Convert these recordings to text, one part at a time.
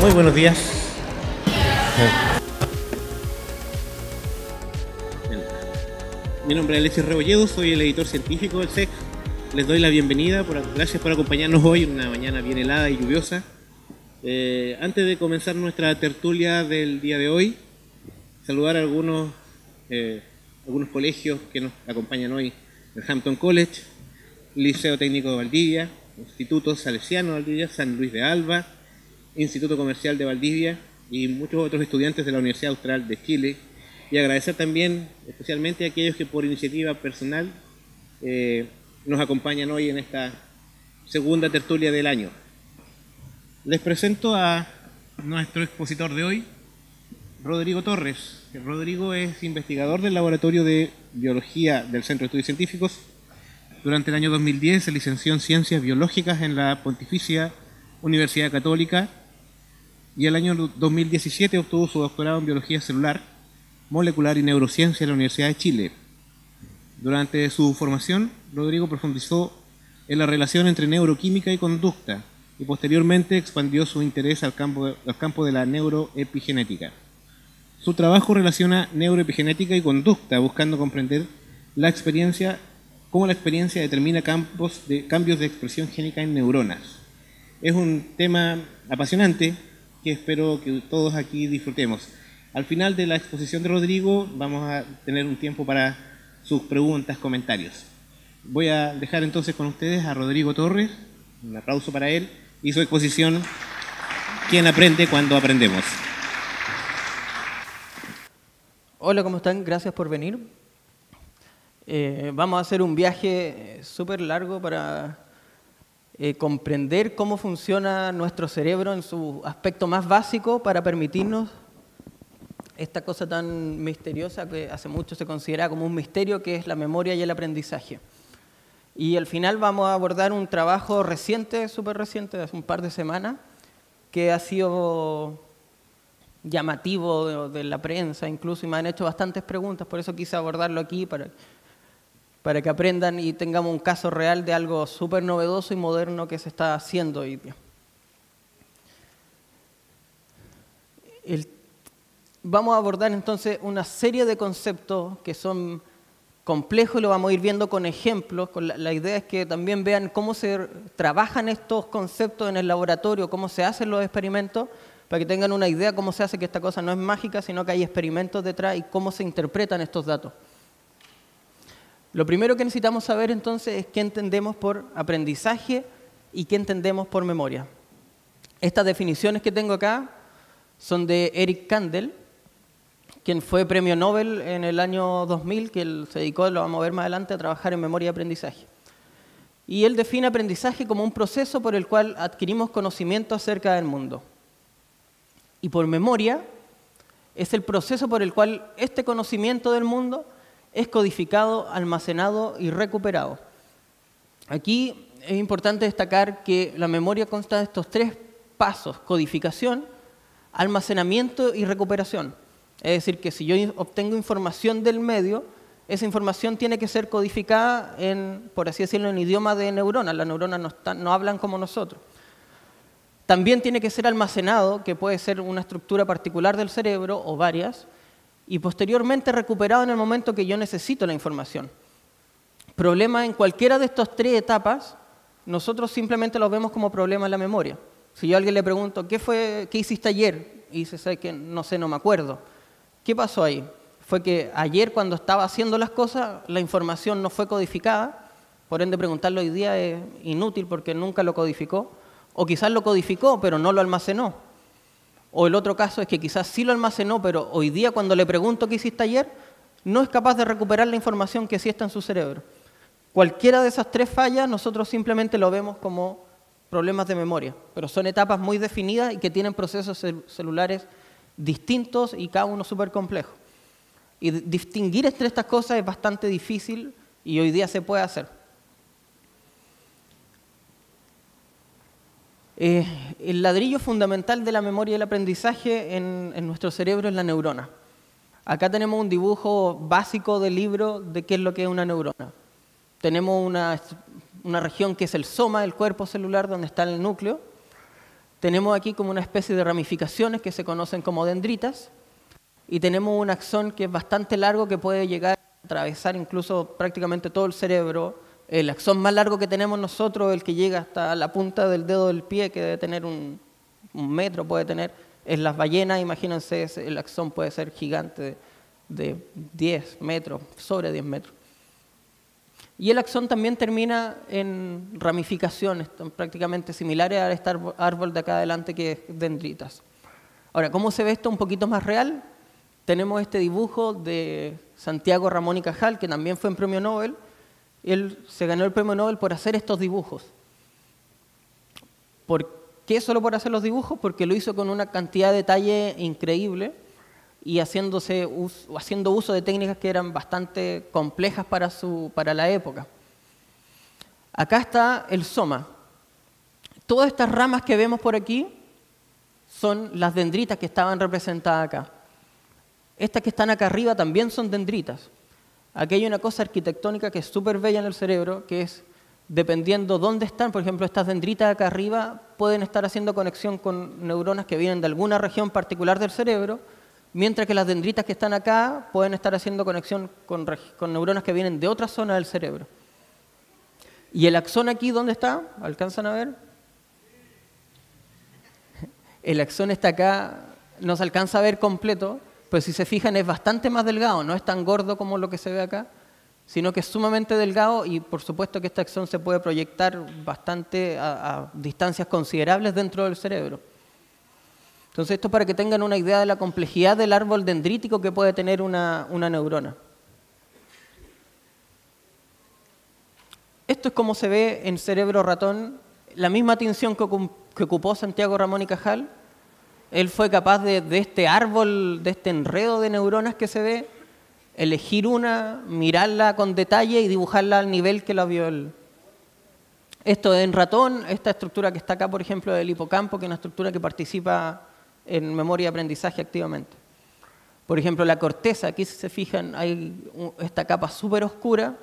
Muy buenos días. Mi nombre es Alexis Rebolledo, soy el editor científico del SEC. Les doy la bienvenida, gracias por acompañarnos hoy en una mañana bien helada y lluviosa. Antes de comenzar nuestra tertulia del día de hoy, saludar a algunos colegios que nos acompañan hoy: el Hampton College, Liceo Técnico de Valdivia, Instituto Salesiano de Valdivia, San Luis de Alba, Instituto Comercial de Valdivia y muchos otros estudiantes de la Universidad Austral de Chile. Y agradecer también especialmente a aquellos que por iniciativa personal nos acompañan hoy en esta segunda tertulia del año. Les presento a nuestro expositor de hoy, Rodrigo Torres. Rodrigo es investigador del Laboratorio de Biología del Centro de Estudios Científicos. Durante el año 2010 se licenció en Ciencias Biológicas en la Pontificia Universidad Católica y el año 2017 obtuvo su doctorado en Biología Celular, Molecular y Neurociencia en la Universidad de Chile. Durante su formación, Rodrigo profundizó en la relación entre neuroquímica y conducta y posteriormente expandió su interés al campo de la neuroepigenética. Su trabajo relaciona neuroepigenética y conducta, buscando comprender cómo la experiencia determina cambios de expresión génica en neuronas. Es un tema apasionante que espero que todos aquí disfrutemos. Al final de la exposición de Rodrigo vamos a tener un tiempo para sus preguntas, comentarios. Voy a dejar entonces con ustedes a Rodrigo Torres, un aplauso para él, y su exposición ¿Quién aprende cuando aprendemos? Hola, ¿cómo están? Gracias por venir. Vamos a hacer un viaje súper largo para comprender cómo funciona nuestro cerebro en su aspecto más básico para permitirnos esta cosa tan misteriosa que hace mucho se considera como un misterio, que es la memoria y el aprendizaje. Y al final vamos a abordar un trabajo reciente, súper reciente, de hace un par de semanas, que ha sido llamativo de la prensa incluso, y me han hecho bastantes preguntas, por eso quise abordarlo aquí, para que aprendan y tengamos un caso real de algo súper novedoso y moderno que se está haciendo hoy día. Vamos a abordar entonces una serie de conceptos que son complejos y lo vamos a ir viendo con ejemplos. La idea es que también vean cómo se trabajan estos conceptos en el laboratorio, cómo se hacen los experimentos, para que tengan una idea cómo se hace, que esta cosa no es mágica, sino que hay experimentos detrás y cómo se interpretan estos datos. Lo primero que necesitamos saber entonces es qué entendemos por aprendizaje y qué entendemos por memoria. Estas definiciones que tengo acá son de Eric Kandel, quien fue premio Nobel en el año 2000, que él se dedicó, lo vamos a ver más adelante, a trabajar en memoria y aprendizaje. Y él define aprendizaje como un proceso por el cual adquirimos conocimiento acerca del mundo. Y por memoria es el proceso por el cual este conocimiento del mundo es codificado, almacenado y recuperado. Aquí es importante destacar que la memoria consta de estos tres pasos: codificación, almacenamiento y recuperación. Es decir, que si yo obtengo información del medio, esa información tiene que ser codificada en, por así decirlo, en idioma de neuronas. Las neuronas no hablan como nosotros. También tiene que ser almacenado, que puede ser una estructura particular del cerebro o varias, y posteriormente recuperado en el momento que yo necesito la información. Problema en cualquiera de estas tres etapas, nosotros simplemente los vemos como problema en la memoria. Si yo a alguien le pregunto, ¿qué hiciste ayer? Y dice, ¿sabes qué? No sé, no me acuerdo. ¿Qué pasó ahí? Fue que ayer, cuando estaba haciendo las cosas, la información no fue codificada, por ende preguntarlo hoy día es inútil porque nunca lo codificó, o quizás lo codificó pero no lo almacenó. O el otro caso es que quizás sí lo almacenó, pero hoy día cuando le pregunto qué hiciste ayer, no es capaz de recuperar la información que sí está en su cerebro. Cualquiera de esas tres fallas nosotros simplemente lo vemos como problemas de memoria, pero son etapas muy definidas y que tienen procesos celulares distintos y cada uno súper complejo. Y distinguir entre estas cosas es bastante difícil y hoy día se puede hacer. El ladrillo fundamental de la memoria y el aprendizaje en nuestro cerebro es la neurona. Acá tenemos un dibujo básico del libro de qué es lo que es una neurona. Tenemos una región que es el soma, el cuerpo celular, donde está el núcleo. tenemos aquí como una especie de ramificaciones que se conocen como dendritas, y tenemos un axón que es bastante largo, que puede llegar a atravesar incluso prácticamente todo el cerebro. El axón más largo que tenemos nosotros, el que llega hasta la punta del dedo del pie, que debe tener un metro, puede tener, es las ballenas. Imagínense, el axón puede ser gigante, de 10 metros, sobre 10 metros. Y el axón también termina en ramificaciones prácticamente similares a este árbol de acá adelante, que es dendritas. Ahora, ¿cómo se ve esto un poquito más real? Tenemos este dibujo de Santiago Ramón y Cajal, que también fue un premio Nobel. Él se ganó el premio Nobel por hacer estos dibujos. ¿Por qué solo por hacer los dibujos? Porque lo hizo con una cantidad de detalle increíble y haciendo uso de técnicas que eran bastante complejas para la época. Acá está el soma. Todas estas ramas que vemos por aquí son las dendritas que estaban representadas acá. Estas que están acá arriba también son dendritas. Aquí hay una cosa arquitectónica que es súper bella en el cerebro, que es, dependiendo dónde están, por ejemplo, estas dendritas acá arriba pueden estar haciendo conexión con neuronas que vienen de alguna región particular del cerebro, mientras que las dendritas que están acá pueden estar haciendo conexión con neuronas que vienen de otra zona del cerebro. ¿Y el axón aquí dónde está? ¿Alcanzan a ver? El axón está acá, no se alcanza a ver completo, pero si se fijan es bastante más delgado, no es tan gordo como lo que se ve acá, sino que es sumamente delgado, y por supuesto que este axón se puede proyectar bastante a distancias considerables dentro del cerebro. Entonces esto para que tengan una idea de la complejidad del árbol dendrítico que puede tener una neurona. Esto es como se ve en cerebro ratón, la misma tinción que ocupó Santiago Ramón y Cajal. Él fue capaz de este árbol, de este enredo de neuronas que se ve, elegir una, mirarla con detalle y dibujarla al nivel que la vio él. Esto en ratón, esta estructura que está acá, por ejemplo, del hipocampo, que es una estructura que participa en memoria y aprendizaje activamente. Por ejemplo, la corteza, aquí si se fijan, hay esta capa súper oscura,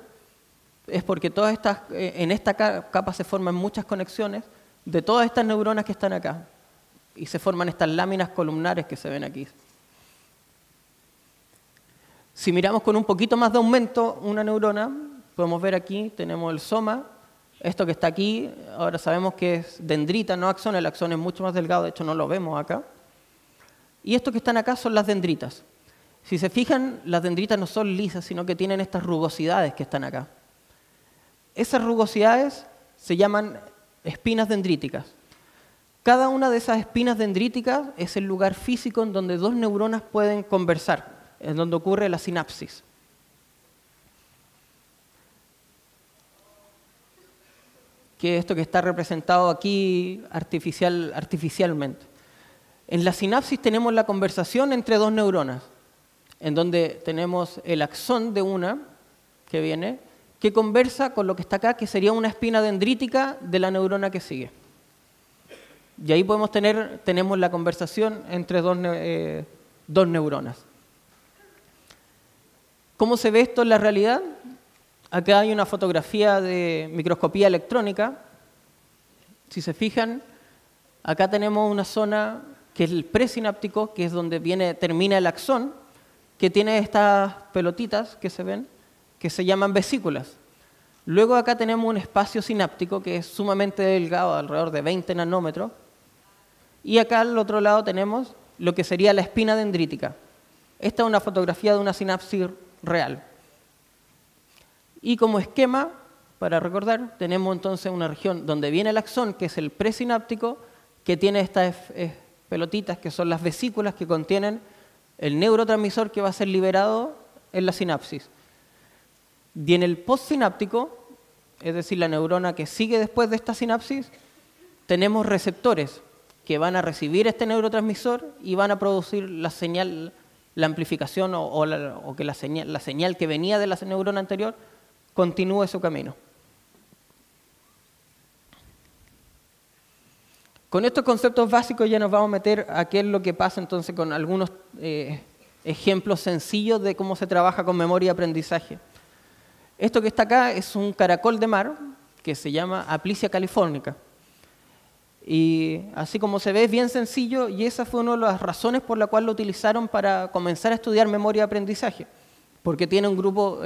es porque en esta capa se forman muchas conexiones de todas estas neuronas que están acá. Y se forman estas láminas columnares que se ven aquí. Si miramos con un poquito más de aumento una neurona, podemos ver aquí, tenemos el soma. Esto que está aquí, ahora sabemos que es dendrita, no axón. El axón es mucho más delgado, de hecho no lo vemos acá. Y estos que están acá son las dendritas. Si se fijan, las dendritas no son lisas, sino que tienen estas rugosidades que están acá. Esas rugosidades se llaman espinas dendríticas. Cada una de esas espinas dendríticas es el lugar físico en donde dos neuronas pueden conversar, en donde ocurre la sinapsis. Que es esto que está representado aquí artificialmente. En la sinapsis tenemos la conversación entre dos neuronas, en donde tenemos el axón de una que viene, que conversa con lo que está acá, que sería una espina dendrítica de la neurona que sigue. Y ahí tenemos la conversación entre dos neuronas. ¿Cómo se ve esto en la realidad? Acá hay una fotografía de microscopía electrónica. Si se fijan, acá tenemos una zona que es el presináptico, que es donde termina el axón, que tiene estas pelotitas que se ven, que se llaman vesículas. Luego acá tenemos un espacio sináptico que es sumamente delgado, alrededor de 20 nanómetros. Y acá al otro lado tenemos lo que sería la espina dendrítica. Esta es una fotografía de una sinapsis real. Y como esquema, para recordar, tenemos entonces una región donde viene el axón, que es el presináptico, que tiene estas pelotitas, que son las vesículas que contienen el neurotransmisor que va a ser liberado en la sinapsis. Y en el postsináptico, es decir, la neurona que sigue después de esta sinapsis, tenemos receptores que van a recibir este neurotransmisor y van a producir la señal, la amplificación o que la señal que venía de la neurona anterior continúe su camino. Con estos conceptos básicos ya nos vamos a meter a qué es lo que pasa entonces con algunos ejemplos sencillos de cómo se trabaja con memoria y aprendizaje. Esto que está acá es un caracol de mar que se llama Aplysia californica. Y así como se ve, es bien sencillo, y esa fue una de las razones por la cual lo utilizaron para comenzar a estudiar memoria y aprendizaje, porque tiene un grupo,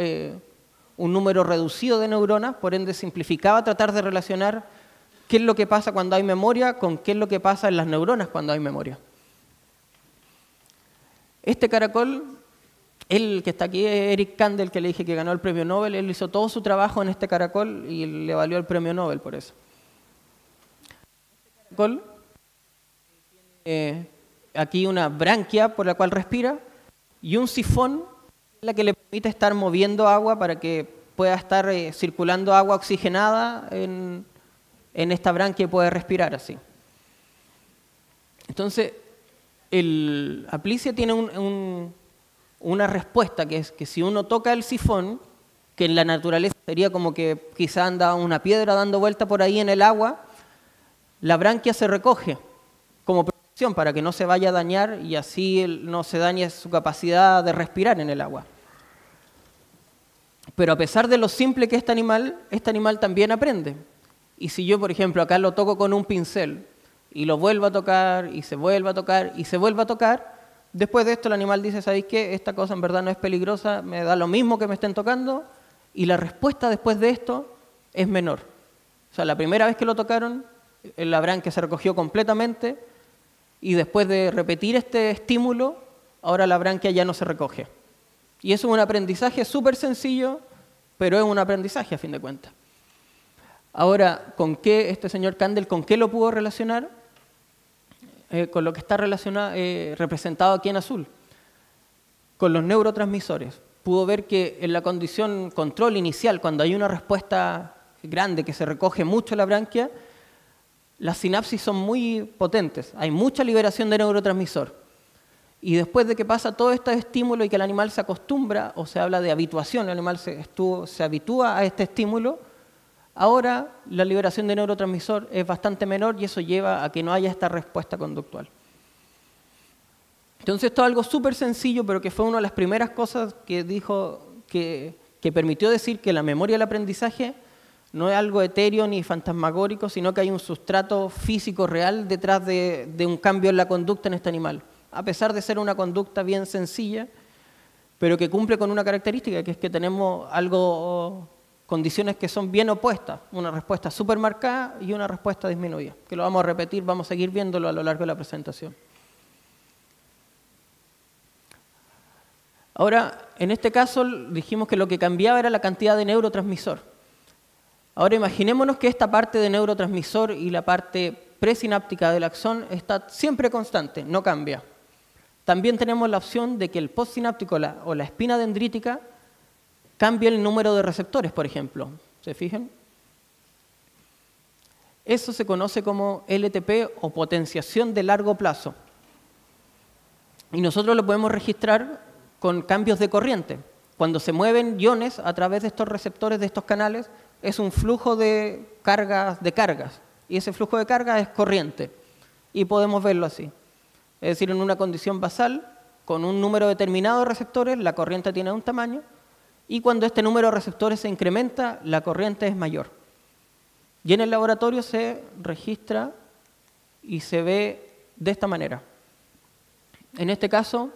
un número reducido de neuronas, por ende simplificaba tratar de relacionar qué es lo que pasa cuando hay memoria con qué es lo que pasa en las neuronas cuando hay memoria. Este caracol, el que está aquí es Eric Kandel, que le dije que ganó el premio Nobel. Él hizo todo su trabajo en este caracol y le valió el premio Nobel por eso. Este caracol tiene aquí una branquia por la cual respira y un sifón la que le permite estar moviendo agua para que pueda estar circulando agua oxigenada en esta branquia y pueda respirar así. Entonces, el Aplicia tiene una respuesta que es que si uno toca el sifón, que en la naturaleza sería como que quizá anda una piedra dando vuelta por ahí en el agua, la branquia se recoge como protección para que no se vaya a dañar y así no se dañe su capacidad de respirar en el agua. Pero a pesar de lo simple que es este animal también aprende. Y si yo, por ejemplo, acá lo toco con un pincel y lo vuelvo a tocar y se vuelve a tocar y se vuelve a tocar, después de esto el animal dice, ¿sabéis qué? Esta cosa en verdad no es peligrosa, me da lo mismo que me estén tocando, y la respuesta después de esto es menor. O sea, la primera vez que lo tocaron, la branquia se recogió completamente y después de repetir este estímulo, ahora la branquia ya no se recoge. Y eso es un aprendizaje súper sencillo, pero es un aprendizaje a fin de cuentas. Ahora, ¿con qué este señor Kandel, con qué lo pudo relacionar? Con lo que está representado aquí en azul, con los neurotransmisores. Pudo ver que en la condición control inicial, cuando hay una respuesta grande que se recoge mucho la branquia, las sinapsis son muy potentes, hay mucha liberación de neurotransmisor. Y después de que pasa todo este estímulo y que el animal se acostumbra, o se habla de habituación, el animal se habitúa a este estímulo, ahora la liberación de neurotransmisor es bastante menor y eso lleva a que no haya esta respuesta conductual. Entonces esto es algo súper sencillo, pero que fue una de las primeras cosas que dijo, que permitió decir que la memoria del aprendizaje no es algo etéreo ni fantasmagórico, sino que hay un sustrato físico real detrás de un cambio en la conducta en este animal. A pesar de ser una conducta bien sencilla, pero que cumple con una característica, que es que tenemos condiciones que son bien opuestas, una respuesta súper marcada y una respuesta disminuida, que lo vamos a repetir, vamos a seguir viéndolo a lo largo de la presentación. Ahora, en este caso dijimos que lo que cambiaba era la cantidad de neurotransmisor. Ahora imaginémonos que esta parte de neurotransmisor y la parte presináptica del axón está siempre constante, no cambia. También tenemos la opción de que el postsináptico o la espina dendrítica cambie el número de receptores, por ejemplo. ¿Se fijan? Eso se conoce como LTP o potenciación de largo plazo. Y nosotros lo podemos registrar con cambios de corriente. Cuando se mueven iones a través de estos receptores, de estos canales, es un flujo de cargas. Y ese flujo de carga es corriente. Y podemos verlo así. Es decir, en una condición basal, con un número determinado de receptores, la corriente tiene un tamaño. Y cuando este número de receptores se incrementa, la corriente es mayor. Y en el laboratorio se registra y se ve de esta manera. En este caso,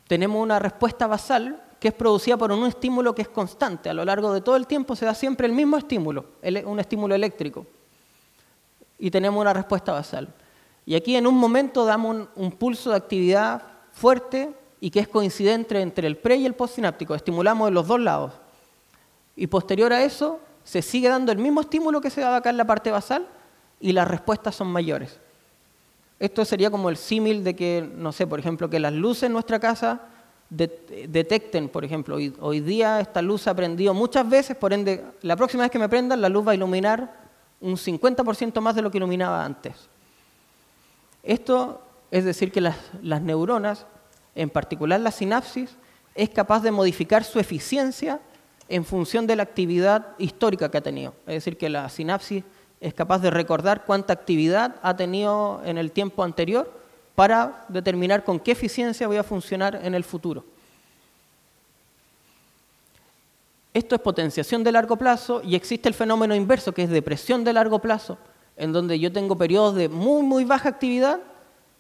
tenemos una respuesta basal que es producida por un estímulo que es constante. A lo largo de todo el tiempo se da siempre el mismo estímulo, un estímulo eléctrico. Y tenemos una respuesta basal. Y aquí en un momento damos un pulso de actividad fuerte y que es coincidente entre el pre y el postsináptico. Estimulamos de los dos lados. Y posterior a eso, se sigue dando el mismo estímulo que se daba acá en la parte basal y las respuestas son mayores. Esto sería como el símil de que, no sé, por ejemplo, que las luces en nuestra casa detecten, por ejemplo, hoy día esta luz se ha prendido muchas veces, por ende, la próxima vez que me prendan, la luz va a iluminar un 50% más de lo que iluminaba antes. Esto es decir que las neuronas, en particular la sinapsis, es capaz de modificar su eficiencia en función de la actividad histórica que ha tenido. Es decir, que la sinapsis es capaz de recordar cuánta actividad ha tenido en el tiempo anterior para determinar con qué eficiencia voy a funcionar en el futuro. Esto es potenciación de largo plazo y existe el fenómeno inverso, que es depresión de largo plazo, en donde yo tengo periodos de muy, muy baja actividad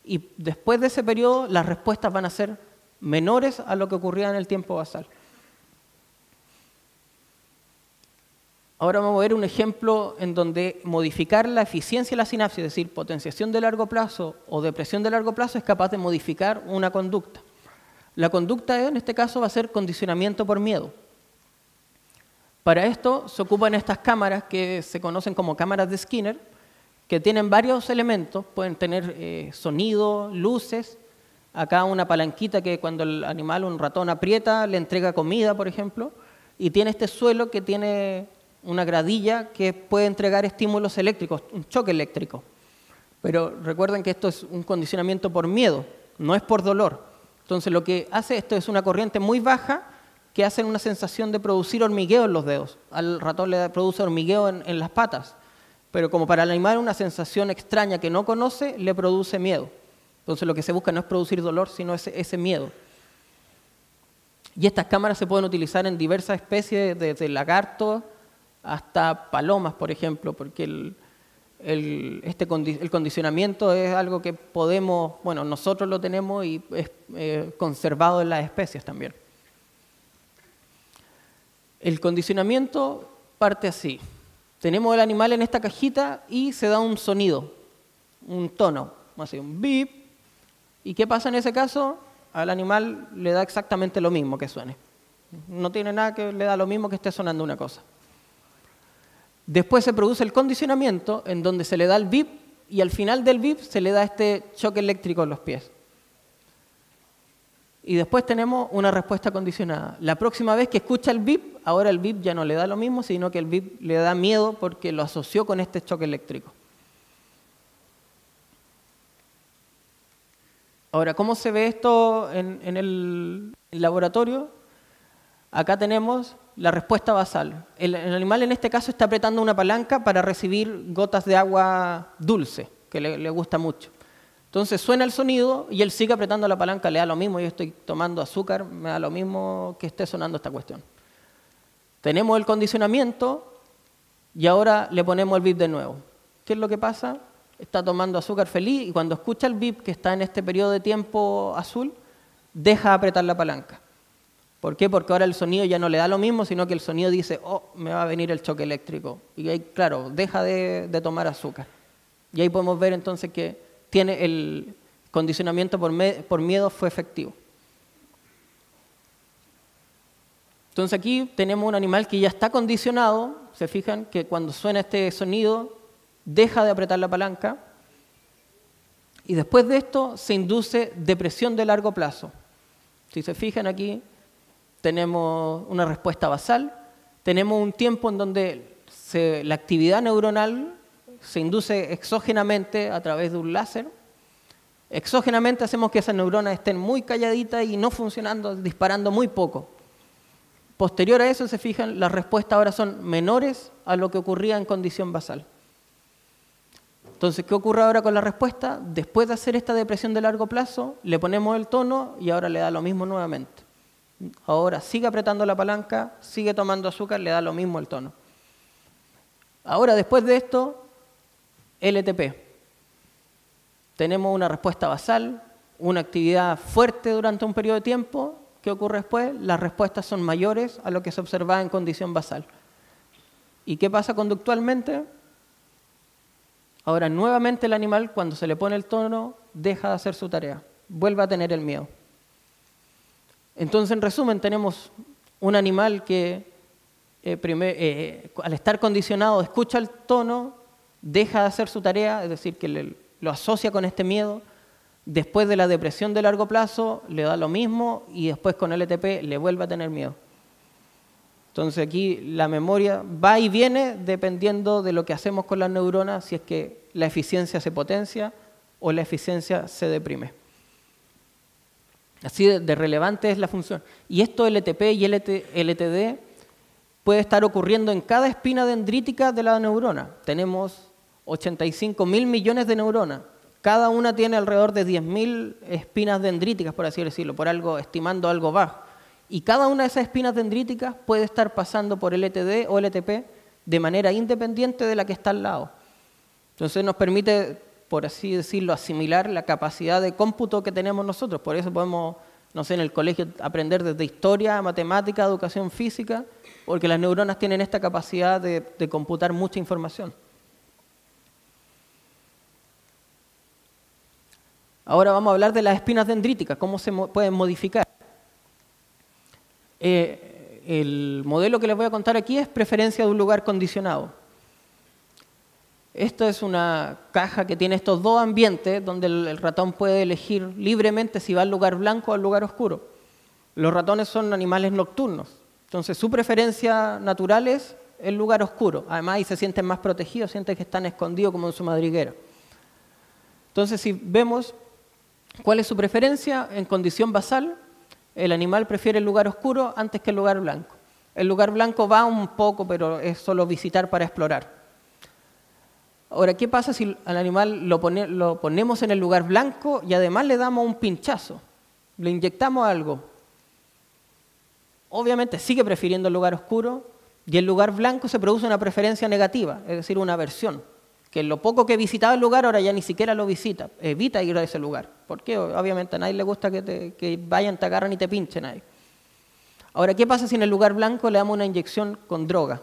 y después de ese periodo las respuestas van a ser menores a lo que ocurría en el tiempo basal. Ahora vamos a ver un ejemplo en donde modificar la eficiencia de la sinapsis, es decir, potenciación de largo plazo o depresión de largo plazo, es capaz de modificar una conducta. La conducta en este caso va a ser condicionamiento por miedo. Para esto se ocupan estas cámaras que se conocen como cámaras de Skinner, que tienen varios elementos, pueden tener sonido, luces, acá una palanquita que cuando el animal, un ratón aprieta, le entrega comida, por ejemplo, y tiene este suelo que tiene una gradilla que puede entregar estímulos eléctricos, un choque eléctrico. Pero recuerden que esto es un condicionamiento por miedo, no es por dolor. Entonces lo que hace esto es una corriente muy baja que hace una sensación de producir hormigueo en los dedos. Al ratón le produce hormigueo en las patas, pero como para el animal una sensación extraña que no conoce, le produce miedo. Entonces lo que se busca no es producir dolor, sino ese miedo. Y estas cámaras se pueden utilizar en diversas especies, desde lagartos hasta palomas, por ejemplo, porque el condicionamiento es algo que podemos, bueno, nosotros lo tenemos y es conservado en las especies también. El condicionamiento parte así. Tenemos el animal en esta cajita y se da un sonido, un tono, así un bip. ¿Y qué pasa en ese caso? Al animal le da exactamente lo mismo que suene. No tiene nada que le da lo mismo que esté sonando una cosa. Después se produce el condicionamiento en donde se le da el bip y al final del bip se le da este choque eléctrico en los pies. Y después tenemos una respuesta condicionada. La próxima vez que escucha el bip, ahora el bip ya no le da lo mismo, sino que el bip le da miedo porque lo asoció con este choque eléctrico. Ahora, ¿cómo se ve esto en el laboratorio? Acá tenemos la respuesta basal. El animal en este caso está apretando una palanca para recibir gotas de agua dulce, que le gusta mucho. Entonces suena el sonido y él sigue apretando la palanca, le da lo mismo, yo estoy tomando azúcar, me da lo mismo que esté sonando esta cuestión. Tenemos el condicionamiento y ahora le ponemos el bip de nuevo. ¿Qué es lo que pasa? Está tomando azúcar feliz y cuando escucha el bip que está en este periodo de tiempo azul, deja de apretar la palanca. ¿Por qué? Porque ahora el sonido ya no le da lo mismo, sino que el sonido dice, oh, me va a venir el choque eléctrico. Y ahí, claro, deja de tomar azúcar. Y ahí podemos ver entonces que tiene el condicionamiento por miedo fue efectivo. Entonces aquí tenemos un animal que ya está condicionado, se fijan que cuando suena este sonido deja de apretar la palanca y después de esto se induce depresión de largo plazo. Si se fijan aquí tenemos una respuesta basal, tenemos un tiempo en donde la actividad neuronal se induce exógenamente a través de un láser. Exógenamente hacemos que esas neuronas estén muy calladitas y no funcionando, disparando muy poco. Posterior a eso, se fijan, las respuestas ahora son menores a lo que ocurría en condición basal. Entonces, ¿qué ocurre ahora con la respuesta? Después de hacer esta depresión de largo plazo, le ponemos el tono y ahora le da lo mismo nuevamente. Ahora sigue apretando la palanca, sigue tomando azúcar, le da lo mismo el tono. Ahora, después de esto, LTP. Tenemos una respuesta basal, una actividad fuerte durante un periodo de tiempo. ¿Qué ocurre después? Las respuestas son mayores a lo que se observaba en condición basal. ¿Y qué pasa conductualmente? Ahora, nuevamente el animal, cuando se le pone el tono, deja de hacer su tarea, vuelve a tener el miedo. Entonces, en resumen, tenemos un animal que al estar condicionado escucha el tono, deja de hacer su tarea, es decir, que lo asocia con este miedo. Después de la depresión de largo plazo le da lo mismo y después con LTP le vuelve a tener miedo. Entonces aquí la memoria va y viene dependiendo de lo que hacemos con las neuronas, si es que la eficiencia se potencia o la eficiencia se deprime. Así de relevante es la función. Y esto LTP y LTD puede estar ocurriendo en cada espina dendrítica de la neurona. Tenemos 85.000 millones de neuronas. Cada una tiene alrededor de 10.000 espinas dendríticas, por así decirlo, estimando algo bajo. Y cada una de esas espinas dendríticas puede estar pasando por LTD o LTP de manera independiente de la que está al lado. Entonces nos permite, por así decirlo, asimilar la capacidad de cómputo que tenemos nosotros. Por eso podemos, no sé, en el colegio aprender desde historia, matemática, educación física, porque las neuronas tienen esta capacidad de computar mucha información. Ahora vamos a hablar de las espinas dendríticas, cómo se pueden modificar. El modelo que les voy a contar aquí es preferencia de un lugar condicionado. Esto es una caja que tiene estos dos ambientes donde el ratón puede elegir libremente si va al lugar blanco o al lugar oscuro. Los ratones son animales nocturnos, entonces su preferencia natural es el lugar oscuro. Además ahí se sienten más protegidos, sienten que están escondidos como en su madriguera. Entonces si vemos cuál es su preferencia en condición basal, el animal prefiere el lugar oscuro antes que el lugar blanco. El lugar blanco va un poco, pero es solo visitar para explorar. Ahora, ¿qué pasa si al animal lo ponemos en el lugar blanco y además le damos un pinchazo? Le inyectamos algo. Obviamente sigue prefiriendo el lugar oscuro y el lugar blanco se produce una preferencia negativa, es decir, una aversión. Que lo poco que visitaba el lugar ahora ya ni siquiera lo visita, evita ir a ese lugar. Porque obviamente a nadie le gusta que vayan, te agarren y te pinchen ahí. Ahora, ¿qué pasa si en el lugar blanco le damos una inyección con droga?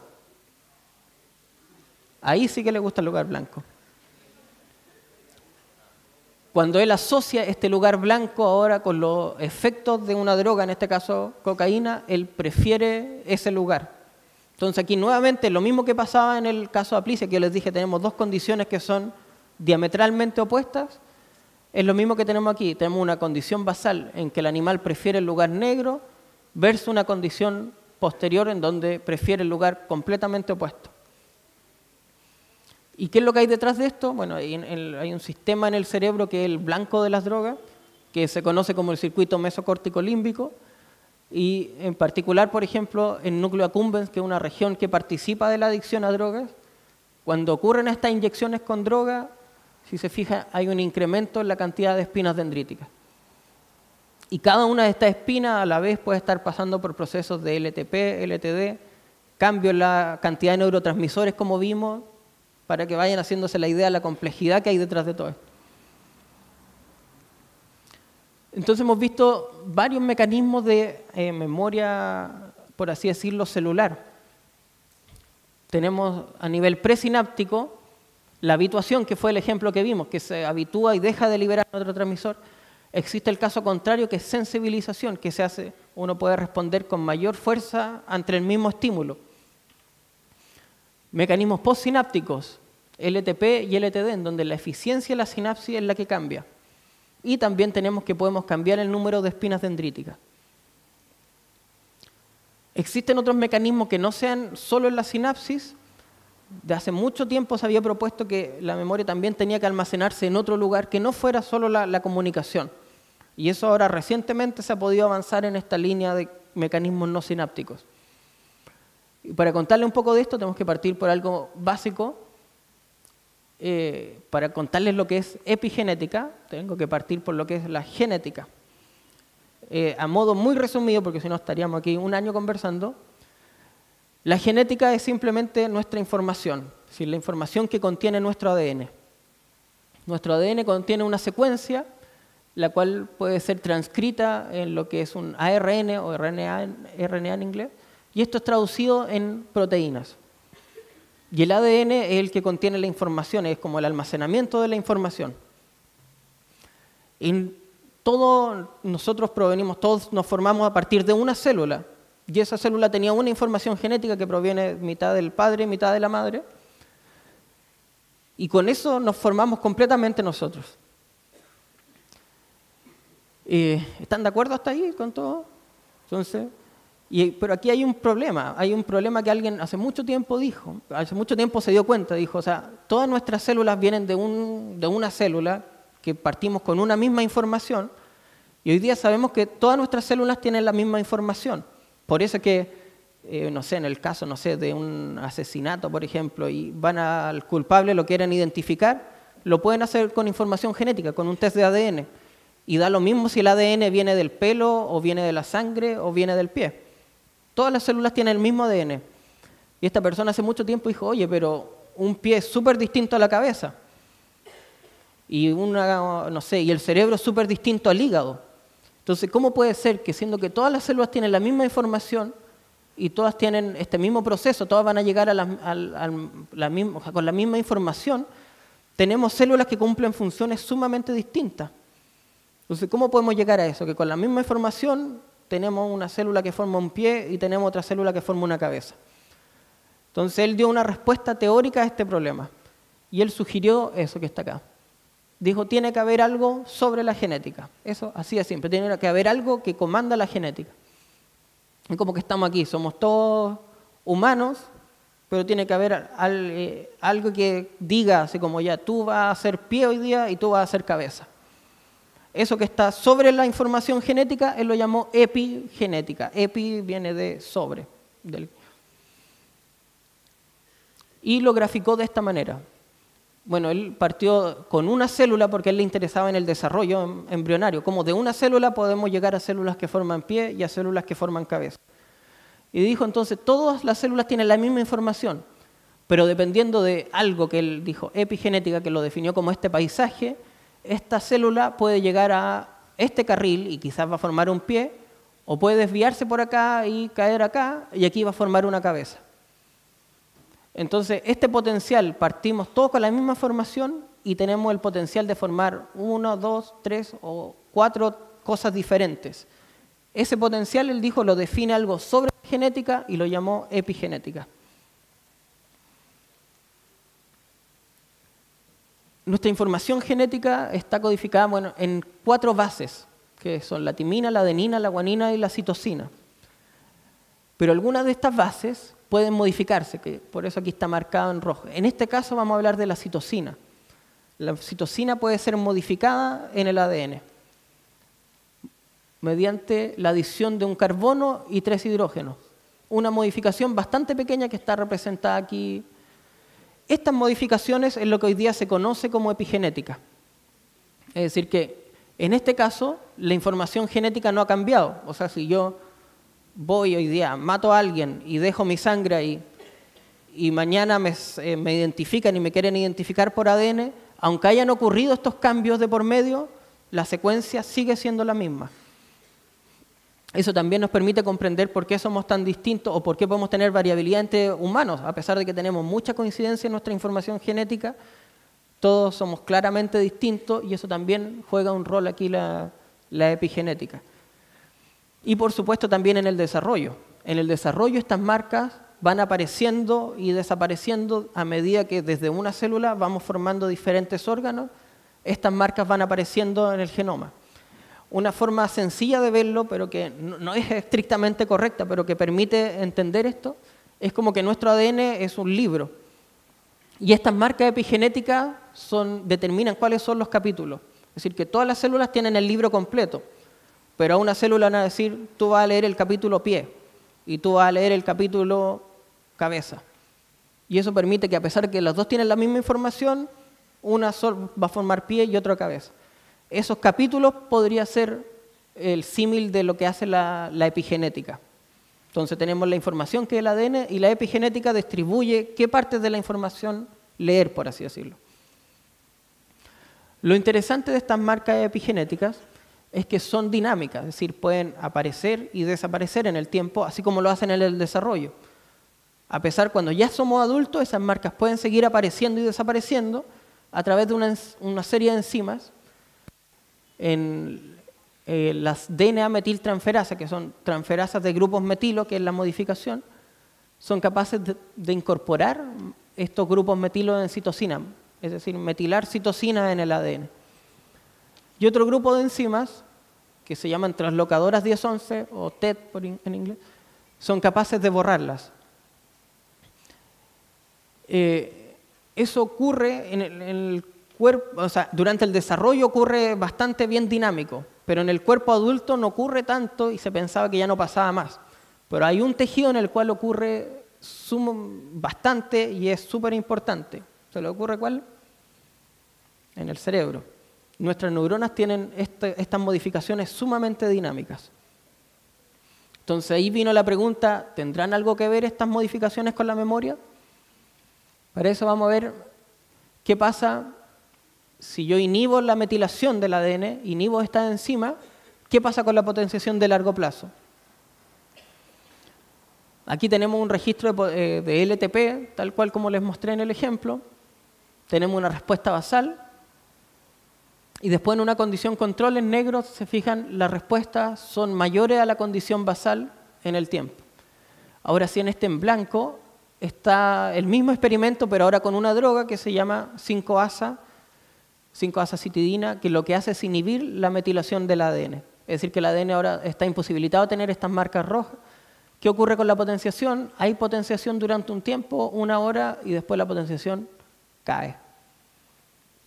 Ahí sí que le gusta el lugar blanco. Cuando él asocia este lugar blanco ahora con los efectos de una droga, en este caso cocaína, él prefiere ese lugar. Entonces aquí nuevamente lo mismo que pasaba en el caso de Aplicia, que yo les dije, tenemos dos condiciones que son diametralmente opuestas, es lo mismo que tenemos aquí. Tenemos una condición basal en que el animal prefiere el lugar negro versus una condición posterior en donde prefiere el lugar completamente opuesto. ¿Y qué es lo que hay detrás de esto? Bueno, hay un sistema en el cerebro que es el blanco de las drogas, que se conoce como el circuito mesocórtico límbico, y en particular, por ejemplo, el núcleo accumbens, que es una región que participa de la adicción a drogas. Cuando ocurren estas inyecciones con droga, si se fija, hay un incremento en la cantidad de espinas dendríticas. Y cada una de estas espinas a la vez puede estar pasando por procesos de LTP, LTD, cambio en la cantidad de neurotransmisores, como vimos, para que vayan haciéndose la idea de la complejidad que hay detrás de todo esto. Entonces hemos visto varios mecanismos de memoria, por así decirlo, celular. Tenemos a nivel presináptico la habituación, que fue el ejemplo que vimos, que se habitúa y deja de liberar neurotransmisor. Existe el caso contrario, que es sensibilización, que se hace, uno puede responder con mayor fuerza ante el mismo estímulo. Mecanismos postsinápticos, LTP y LTD, en donde la eficiencia de la sinapsis es la que cambia. Y también tenemos que podemos cambiar el número de espinas dendríticas. Existen otros mecanismos que no sean solo en la sinapsis. De hace mucho tiempo se había propuesto que la memoria también tenía que almacenarse en otro lugar, que no fuera solo la comunicación. Y eso ahora recientemente se ha podido avanzar en esta línea de mecanismos no sinápticos. Y para contarle un poco de esto tenemos que partir por algo básico. Para contarles lo que es epigenética, tengo que partir por lo que es la genética. A modo muy resumido, porque si no estaríamos aquí un año conversando, la genética es simplemente nuestra información, es decir, la información que contiene nuestro ADN. Nuestro ADN contiene una secuencia, la cual puede ser transcrita en lo que es un ARN o RNA en inglés, y esto es traducido en proteínas. Y el ADN es el que contiene la información, es como el almacenamiento de la información. Nosotros provenimos, todos nos formamos a partir de una célula, y esa célula tenía una información genética que proviene mitad del padre y mitad de la madre, y con eso nos formamos completamente nosotros. ¿Están de acuerdo hasta ahí con todo? Entonces, pero aquí hay un problema que alguien hace mucho tiempo dijo, hace mucho tiempo se dio cuenta, dijo, o sea, todas nuestras células vienen de una célula que partimos con una misma información, y hoy día sabemos que todas nuestras células tienen la misma información. Por eso que, no sé, en el caso, no sé, de un asesinato, por ejemplo, y van al culpable, lo quieren identificar, lo pueden hacer con información genética, con un test de ADN, y da lo mismo si el ADN viene del pelo, o viene de la sangre, o viene del pie. Todas las células tienen el mismo ADN. Y esta persona hace mucho tiempo dijo, oye, pero un pie es súper distinto a la cabeza. y no sé, y el cerebro es súper distinto al hígado. Entonces, ¿cómo puede ser que siendo que todas las células tienen la misma información y todas tienen este mismo proceso, todas van a llegar con la misma información, tenemos células que cumplen funciones sumamente distintas? Entonces, ¿cómo podemos llegar a eso? Que con la misma información tenemos una célula que forma un pie y tenemos otra célula que forma una cabeza. Entonces, él dio una respuesta teórica a este problema. Y él sugirió eso que está acá. Dijo, tiene que haber algo sobre la genética. Eso, así de simple. Tiene que haber algo que comanda la genética. Es como que estamos aquí, somos todos humanos, pero tiene que haber algo que diga, así como ya, tú vas a ser pie hoy día y tú vas a ser cabeza. Eso que está sobre la información genética, él lo llamó epigenética. Epi viene de sobre. Y lo graficó de esta manera. Bueno, él partió con una célula porque a él le interesaba en el desarrollo embrionario. Como de una célula podemos llegar a células que forman pie y a células que forman cabeza. Y dijo entonces, todas las células tienen la misma información, pero dependiendo de algo que él dijo, epigenética, que lo definió como este paisaje, esta célula puede llegar a este carril y quizás va a formar un pie, o puede desviarse por acá y caer acá, y aquí va a formar una cabeza. Entonces, este potencial, partimos todos con la misma formación y tenemos el potencial de formar 1, 2, 3 o 4 cosas diferentes. Ese potencial, él dijo, lo define algo sobre genética y lo llamó epigenética. Nuestra información genética está codificada en 4 bases, que son la timina, la adenina, la guanina y la citosina. Pero algunas de estas bases pueden modificarse, que por eso aquí está marcado en rojo. En este caso vamos a hablar de la citosina. La citosina puede ser modificada en el ADN mediante la adición de un carbono y 3 hidrógenos. Una modificación bastante pequeña que está representada aquí. Estas modificaciones es lo que hoy día se conoce como epigenética. Es decir, que en este caso la información genética no ha cambiado. O sea, si yo voy hoy día, mato a alguien y dejo mi sangre ahí, y mañana me identifican y me quieren identificar por ADN, aunque hayan ocurrido estos cambios de por medio, la secuencia sigue siendo la misma. Eso también nos permite comprender por qué somos tan distintos o por qué podemos tener variabilidad entre humanos. A pesar de que tenemos mucha coincidencia en nuestra información genética, todos somos claramente distintos y eso también juega un rol aquí la epigenética. Y por supuesto también en el desarrollo. En el desarrollo estas marcas van apareciendo y desapareciendo a medida que desde una célula vamos formando diferentes órganos. Estas marcas van apareciendo en el genoma. Una forma sencilla de verlo, pero que no es estrictamente correcta, pero que permite entender esto, es como que nuestro ADN es un libro. Y estas marcas epigenéticas determinan cuáles son los capítulos. Es decir, que todas las células tienen el libro completo, pero a una célula van a decir, tú vas a leer el capítulo pie, y tú vas a leer el capítulo cabeza. Y eso permite que a pesar de que las dos tienen la misma información, una va a formar pie y otra cabeza. Esos capítulos podría ser el símil de lo que hace la epigenética. Entonces tenemos la información que es el ADN y la epigenética distribuye qué partes de la información leer, por así decirlo. Lo interesante de estas marcas epigenéticas es que son dinámicas, es decir, pueden aparecer y desaparecer en el tiempo, así como lo hacen en el desarrollo. A pesar, cuando ya somos adultos, esas marcas pueden seguir apareciendo y desapareciendo a través de una serie de enzimas. En las DNA metiltransferasas, que son transferasas de grupos metilo, que es la modificación, son capaces de incorporar estos grupos metilo en citosina, es decir, metilar citosina en el ADN. Y otro grupo de enzimas, que se llaman translocadoras 10-11, o TET en inglés, son capaces de borrarlas. Eso ocurre en el cuerpo, o sea, durante el desarrollo ocurre bastante bien dinámico, pero en el cuerpo adulto no ocurre tanto y se pensaba que ya no pasaba más. Pero hay un tejido en el cual ocurre bastante y es súper importante. ¿Se le ocurre cuál? En el cerebro. Nuestras neuronas tienen estas modificaciones sumamente dinámicas. Entonces ahí vino la pregunta, ¿tendrán algo que ver estas modificaciones con la memoria? Para eso vamos a ver qué pasa si yo inhibo la metilación del ADN, inhibo esta enzima, ¿qué pasa con la potenciación de largo plazo? Aquí tenemos un registro de LTP, tal cual como les mostré en el ejemplo. Tenemos una respuesta basal. Y después en una condición control en negro, se fijan, las respuestas son mayores a la condición basal en el tiempo. Ahora sí, en este en blanco está el mismo experimento, pero ahora con una droga que se llama 5-acetidina, que lo que hace es inhibir la metilación del ADN. Es decir, que el ADN ahora está imposibilitado de tener estas marcas rojas. ¿Qué ocurre con la potenciación? Hay potenciación durante un tiempo, 1 hora, y después la potenciación cae.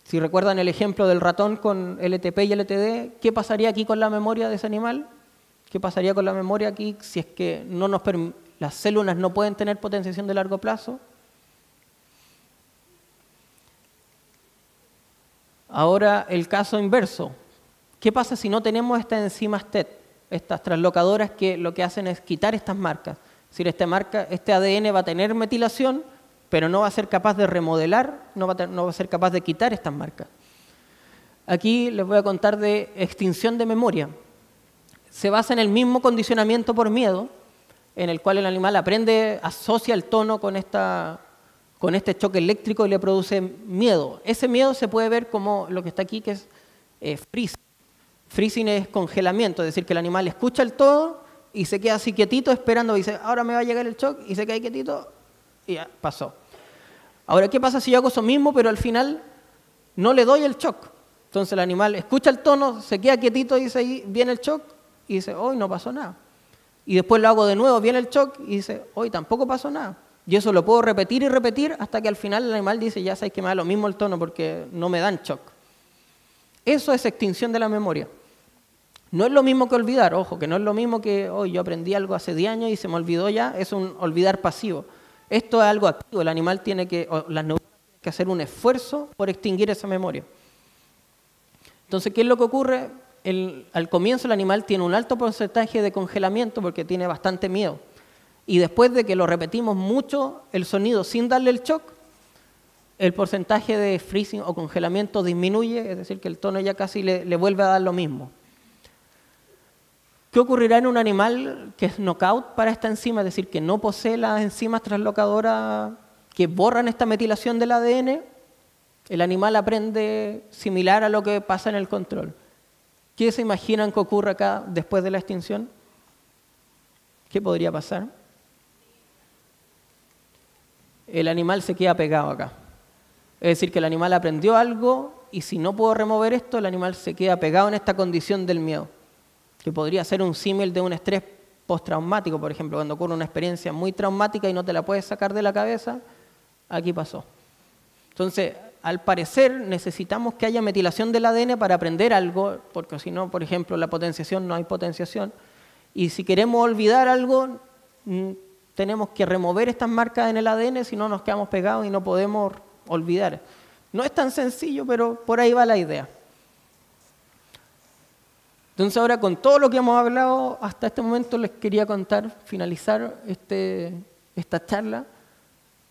Si recuerdan el ejemplo del ratón con LTP y LTD, ¿qué pasaría aquí con la memoria de ese animal? ¿Qué pasaría con la memoria aquí si es que las células no pueden tener potenciación de largo plazo? Ahora el caso inverso. ¿Qué pasa si no tenemos estas enzimas TET, estas translocadoras que lo que hacen es quitar estas marcas? Es decir, este ADN va a tener metilación, pero no va a ser capaz de remodelar, no va a ser capaz de quitar estas marcas. Aquí les voy a contar de extinción de memoria. Se basa en el mismo condicionamiento por miedo, en el cual el animal aprende, asocia el tono con este choque eléctrico y le produce miedo. Ese miedo se puede ver como lo que está aquí, que es freezing. Freezing es congelamiento, es decir, que el animal escucha el tono y se queda así quietito esperando, y dice, ahora me va a llegar el shock, y se queda quietito y ya pasó. Ahora, ¿qué pasa si yo hago eso mismo, pero al final no le doy el shock? Entonces el animal escucha el tono, se queda quietito y dice, ahí viene el shock, y dice, hoy no pasó nada. Y después lo hago de nuevo, viene el shock, y dice, hoy tampoco pasó nada. Y eso lo puedo repetir y repetir hasta que al final el animal dice, ya sabes que me da lo mismo el tono porque no me dan shock. Eso es extinción de la memoria. No es lo mismo que olvidar, ojo, que no es lo mismo que hoy yo aprendí algo hace 10 años y se me olvidó ya, es un olvidar pasivo. Esto es algo activo, el animal las neuronas tienen que hacer un esfuerzo por extinguir esa memoria. Entonces, ¿qué es lo que ocurre? Al comienzo el animal tiene un alto porcentaje de congelamiento porque tiene bastante miedo. Y después de que lo repetimos mucho, el sonido sin darle el shock, el porcentaje de freezing o congelamiento disminuye, es decir, que el tono ya casi le vuelve a dar lo mismo. ¿Qué ocurrirá en un animal que es knockout para esta enzima? Es decir, que no posee las enzimas translocadoras que borran esta metilación del ADN. El animal aprende similar a lo que pasa en el control. ¿Qué se imaginan que ocurre acá después de la extinción? ¿Qué podría pasar? El animal se queda pegado acá. Es decir, que el animal aprendió algo y si no puedo remover esto, el animal se queda pegado en esta condición del miedo, que podría ser un símil de un estrés postraumático, por ejemplo, cuando ocurre una experiencia muy traumática y no te la puedes sacar de la cabeza, aquí pasó. Entonces, al parecer, necesitamos que haya metilación del ADN para aprender algo, porque si no, por ejemplo, la potenciación, no hay potenciación. Y si queremos olvidar algo, tenemos que remover estas marcas en el ADN, si no nos quedamos pegados y no podemos olvidar. No es tan sencillo, pero por ahí va la idea. Entonces ahora con todo lo que hemos hablado hasta este momento les quería finalizar esta charla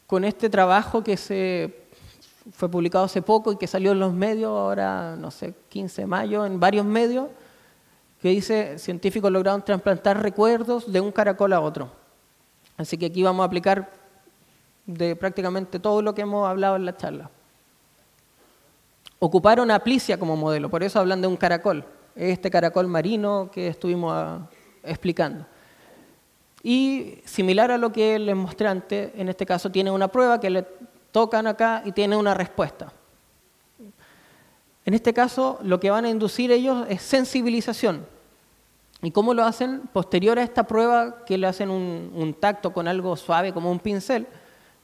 con este trabajo que fue publicado hace poco y que salió en los medios, ahora no sé, 15 de mayo, en varios medios, que dice, científicos lograron trasplantar recuerdos de un caracol a otro. Así que aquí vamos a aplicar de prácticamente todo lo que hemos hablado en la charla. Ocuparon a Plicia como modelo, por eso hablan de un caracol. Este caracol marino que estuvimos explicando. Y similar a lo que les mostré antes, en este caso tiene una prueba que le tocan acá y tiene una respuesta. En este caso lo que van a inducir ellos es sensibilización. ¿Y cómo lo hacen? Posterior a esta prueba que le hacen un tacto con algo suave como un pincel,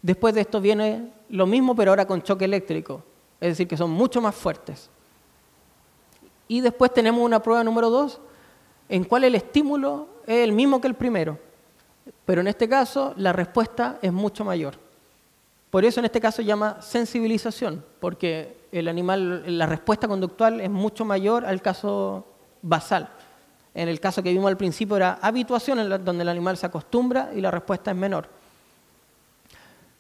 después de esto viene lo mismo pero ahora con choque eléctrico, es decir que son mucho más fuertes. Y después tenemos una prueba número 2, en cual el estímulo es el mismo que el primero, pero en este caso la respuesta es mucho mayor. Por eso en este caso se llama sensibilización, porque el animal, la respuesta conductual es mucho mayor al caso basal. En el caso que vimos al principio era habituación, donde el animal se acostumbra y la respuesta es menor.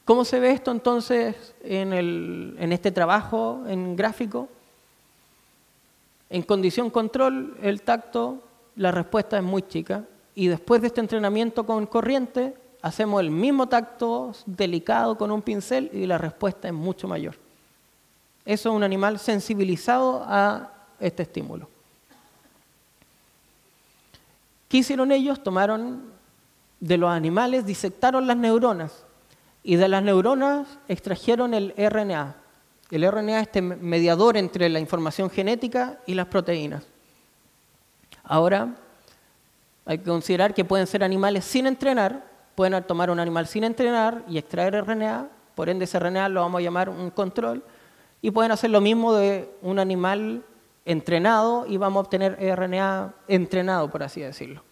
¿Cómo se ve esto entonces en este trabajo en gráfico? En condición control, el tacto, la respuesta es muy chica. Y después de este entrenamiento con corriente, hacemos el mismo tacto delicado con un pincel y la respuesta es mucho mayor. Eso es un animal sensibilizado a este estímulo. ¿Qué hicieron ellos? Tomaron de los animales, disectaron las neuronas y de las neuronas extrajeron el RNA. El RNA es este mediador entre la información genética y las proteínas. Ahora, hay que considerar que pueden ser animales sin entrenar, pueden tomar un animal sin entrenar y extraer RNA, por ende ese RNA lo vamos a llamar un control, y pueden hacer lo mismo de un animal entrenado y vamos a obtener RNA entrenado, por así decirlo.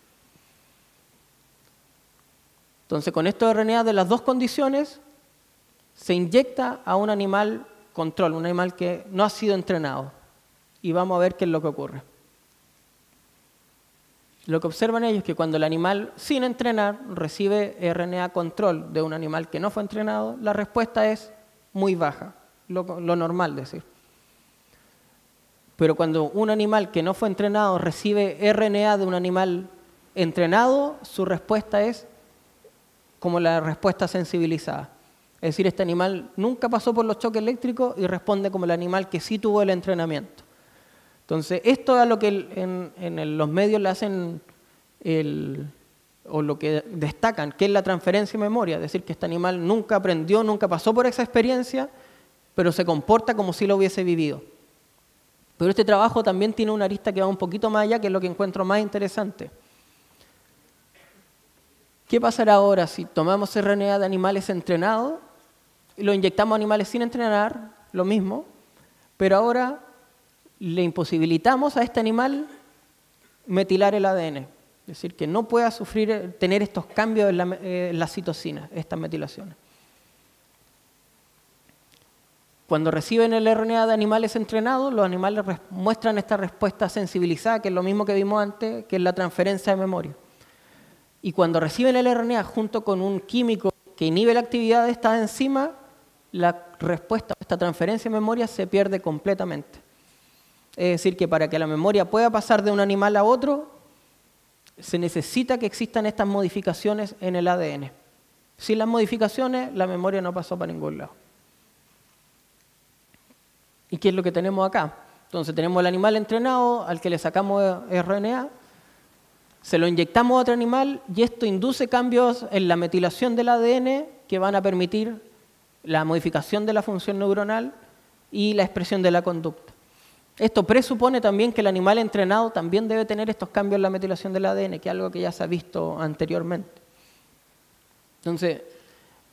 Entonces, con estos RNA de las dos condiciones, se inyecta a un animal control, un animal que no ha sido entrenado, y vamos a ver qué es lo que ocurre. Lo que observan ellos es que cuando el animal sin entrenar recibe RNA control de un animal que no fue entrenado, la respuesta es muy baja, lo normal decir. Pero cuando un animal que no fue entrenado recibe RNA de un animal entrenado, su respuesta es como la respuesta sensibilizada. Es decir, este animal nunca pasó por los choques eléctricos y responde como el animal que sí tuvo el entrenamiento. Entonces, esto es lo que en los medios le hacen, o lo que destacan, que es la transferencia de memoria. Es decir, que este animal nunca aprendió, nunca pasó por esa experiencia, pero se comporta como si lo hubiese vivido. Pero este trabajo también tiene una arista que va un poquito más allá, que es lo que encuentro más interesante. ¿Qué pasará ahora si tomamos RNA de animales entrenados y lo inyectamos a animales sin entrenar? Lo mismo, pero ahora le imposibilitamos a este animal metilar el ADN. Es decir, que no pueda tener estos cambios en la citosina, estas metilaciones. Cuando reciben el RNA de animales entrenados, los animales muestran esta respuesta sensibilizada, que es lo mismo que vimos antes, que es la transferencia de memoria. Y cuando reciben el RNA junto con un químico que inhibe la actividad de esta enzima, la respuesta a esta transferencia de memoria se pierde completamente. Es decir, que para que la memoria pueda pasar de un animal a otro, se necesita que existan estas modificaciones en el ADN. Sin las modificaciones, la memoria no pasó para ningún lado. ¿Y qué es lo que tenemos acá? Entonces tenemos el animal entrenado al que le sacamos RNA, se lo inyectamos a otro animal y esto induce cambios en la metilación del ADN que van a permitir la modificación de la función neuronal y la expresión de la conducta. Esto presupone también que el animal entrenado también debe tener estos cambios en la metilación del ADN, que es algo que ya se ha visto anteriormente. Entonces,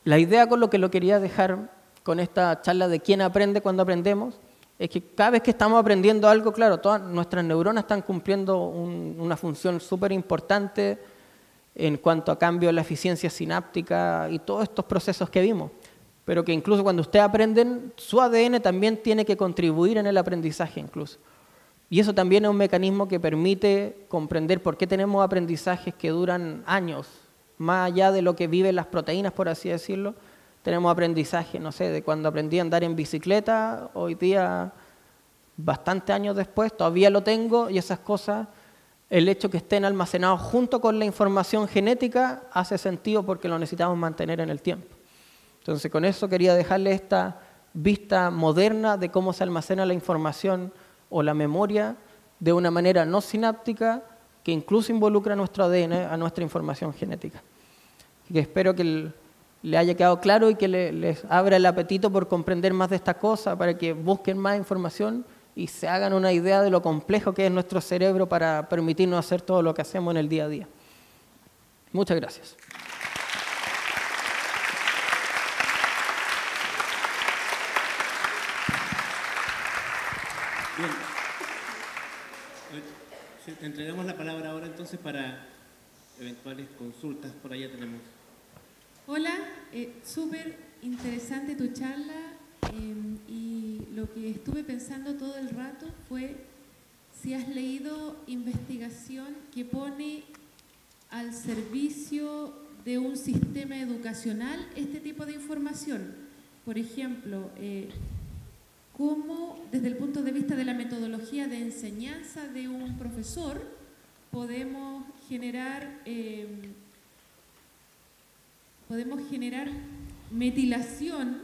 la idea con lo que lo quería dejar con esta charla de quién aprende cuando aprendemos, es que cada vez que estamos aprendiendo algo, claro, todas nuestras neuronas están cumpliendo una función súper importante en cuanto a cambio de la eficiencia sináptica y todos estos procesos que vimos. Pero que incluso cuando ustedes aprenden, su ADN también tiene que contribuir en el aprendizaje incluso. Y eso también es un mecanismo que permite comprender por qué tenemos aprendizajes que duran años, más allá de lo que viven las proteínas, por así decirlo. Tenemos aprendizaje, no sé, de cuando aprendí a andar en bicicleta, hoy día, bastantes años después, todavía lo tengo y esas cosas, el hecho que estén almacenados junto con la información genética hace sentido porque lo necesitamos mantener en el tiempo. Entonces, con eso quería dejarle esta vista moderna de cómo se almacena la información o la memoria de una manera no sináptica que incluso involucra a nuestro ADN, a nuestra información genética. Y que espero que le haya quedado claro y que les abra el apetito por comprender más de esta cosa, para que busquen más información y se hagan una idea de lo complejo que es nuestro cerebro para permitirnos hacer todo lo que hacemos en el día a día. Muchas gracias. Bien. Te entregamos la palabra ahora entonces para eventuales consultas. Por allá tenemos. Hola, súper interesante tu charla y lo que estuve pensando todo el rato fue si has leído investigación que pone al servicio de un sistema educacional este tipo de información. Por ejemplo, cómo desde el punto de vista de la metodología metodología de enseñanza de un profesor, podemos generar metilación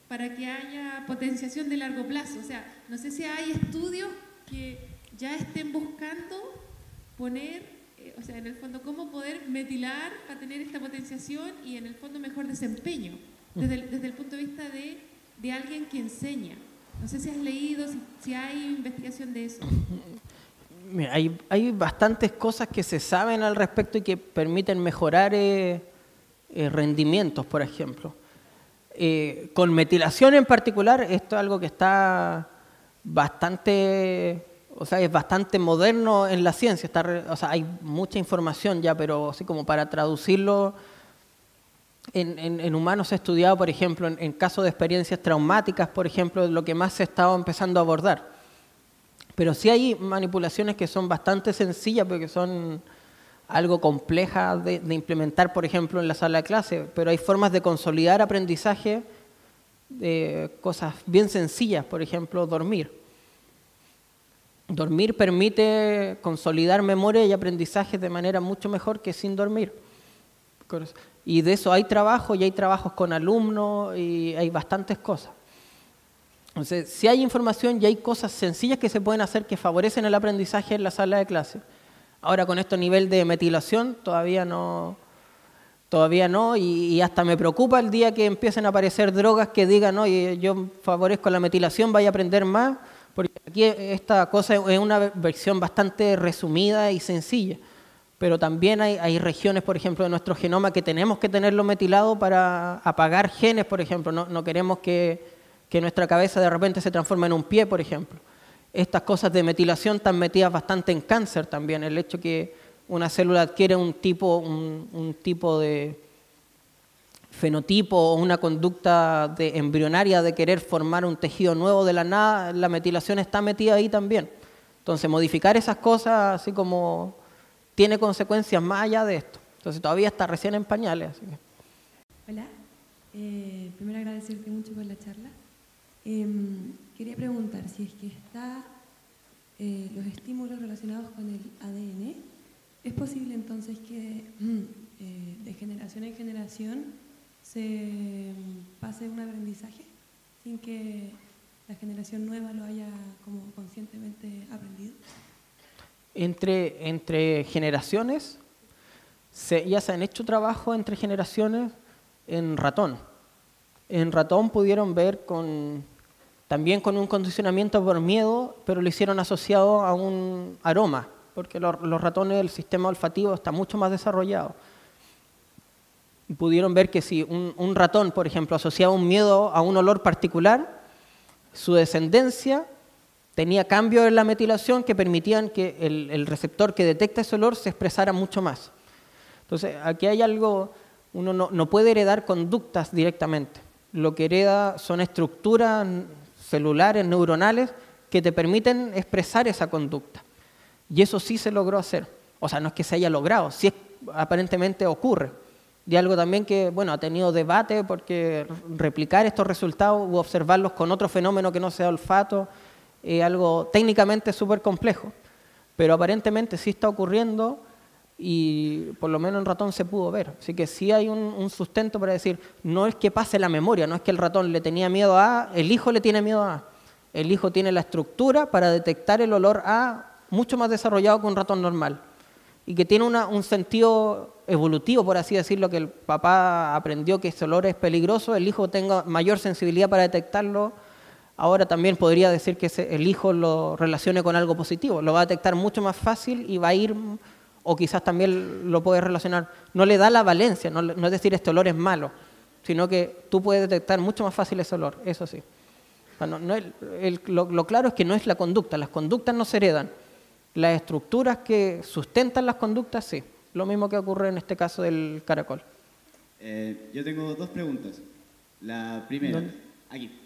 para que haya potenciación de largo plazo. O sea, no sé si hay estudios que ya estén buscando poner, o sea, en el fondo, cómo poder metilar para tener esta potenciación y en el fondo mejor desempeño, desde el punto de vista de alguien que enseña. No sé si has leído, si hay investigación de eso. Mira, hay bastantes cosas que se saben al respecto y que permiten mejorar rendimientos, por ejemplo. Con metilación en particular, esto es algo que está bastante, o sea, es bastante moderno en la ciencia. O sea, hay mucha información ya, pero así como para traducirlo, en humanos se ha estudiado, por ejemplo, en casos de experiencias traumáticas, por ejemplo, lo que más se estaba empezando a abordar. Pero sí hay manipulaciones que son bastante sencillas, porque son algo complejas de implementar, por ejemplo, en la sala de clase, pero hay formas de consolidar aprendizaje de cosas bien sencillas, por ejemplo, dormir. Dormir permite consolidar memoria y aprendizaje de manera mucho mejor que sin dormir. Y de eso hay trabajo, y hay trabajos con alumnos, y hay bastantes cosas. Entonces, si hay información y hay cosas sencillas que se pueden hacer que favorecen el aprendizaje en la sala de clase. Ahora, con este nivel de metilación, todavía no, y hasta me preocupa el día que empiecen a aparecer drogas que digan, oye, yo favorezco la metilación, vaya a aprender más, porque aquí esta cosa es una versión bastante resumida y sencilla. Pero también hay regiones, por ejemplo, de nuestro genoma que tenemos que tenerlo metilado para apagar genes, por ejemplo. No queremos que nuestra cabeza de repente se transforme en un pie, por ejemplo. Estas cosas de metilación están metidas bastante en cáncer también. El hecho que una célula adquiere un tipo de fenotipo o una conducta embrionaria de querer formar un tejido nuevo de la nada, la metilación está metida ahí también. Entonces, modificar esas cosas así como tiene consecuencias más allá de esto. Entonces, todavía está recién en pañales. Así que. Hola, primero agradecerte mucho por la charla. Quería preguntar si es que los estímulos relacionados con el ADN, ¿es posible entonces que de generación en generación se pase un aprendizaje sin que la generación nueva lo haya como conscientemente aprendido? Entre generaciones, ya se han hecho trabajos entre generaciones en ratón. En ratón pudieron ver también con un condicionamiento por miedo, pero lo hicieron asociado a un aroma, porque los ratones, el sistema olfativo está mucho más desarrollado. Pudieron ver que si un ratón, por ejemplo, asociaba un miedo a un olor particular, su descendencia tenía cambios en la metilación que permitían que el receptor que detecta ese olor se expresara mucho más. Entonces, aquí hay algo, uno no puede heredar conductas directamente. Lo que hereda son estructuras celulares, neuronales, que te permiten expresar esa conducta. Y eso sí se logró hacer. O sea, no es que se haya logrado, sí aparentemente ocurre. Y algo también que, bueno, ha tenido debate porque replicar estos resultados u observarlos con otro fenómeno que no sea olfato es algo técnicamente súper complejo. Pero aparentemente sí está ocurriendo y por lo menos en ratón se pudo ver. Así que sí hay un sustento para decir, no es que pase la memoria, no es que el ratón le tenía miedo a A, el hijo le tiene miedo a A. El hijo tiene la estructura para detectar el olor A mucho más desarrollado que un ratón normal. Y que tiene un sentido evolutivo, por así decirlo, que el papá aprendió que ese olor es peligroso, el hijo tenga mayor sensibilidad para detectarlo. Ahora también podría decir que el hijo lo relacione con algo positivo, lo va a detectar mucho más fácil y va a ir, o quizás también lo puede relacionar, no le da la valencia, no es decir este olor es malo, sino que tú puedes detectar mucho más fácil ese olor, eso sí. O sea, lo claro es que no es la conducta, las conductas no se heredan, las estructuras que sustentan las conductas sí, lo mismo que ocurre en este caso del caracol. Yo tengo dos preguntas. La primera, aquí.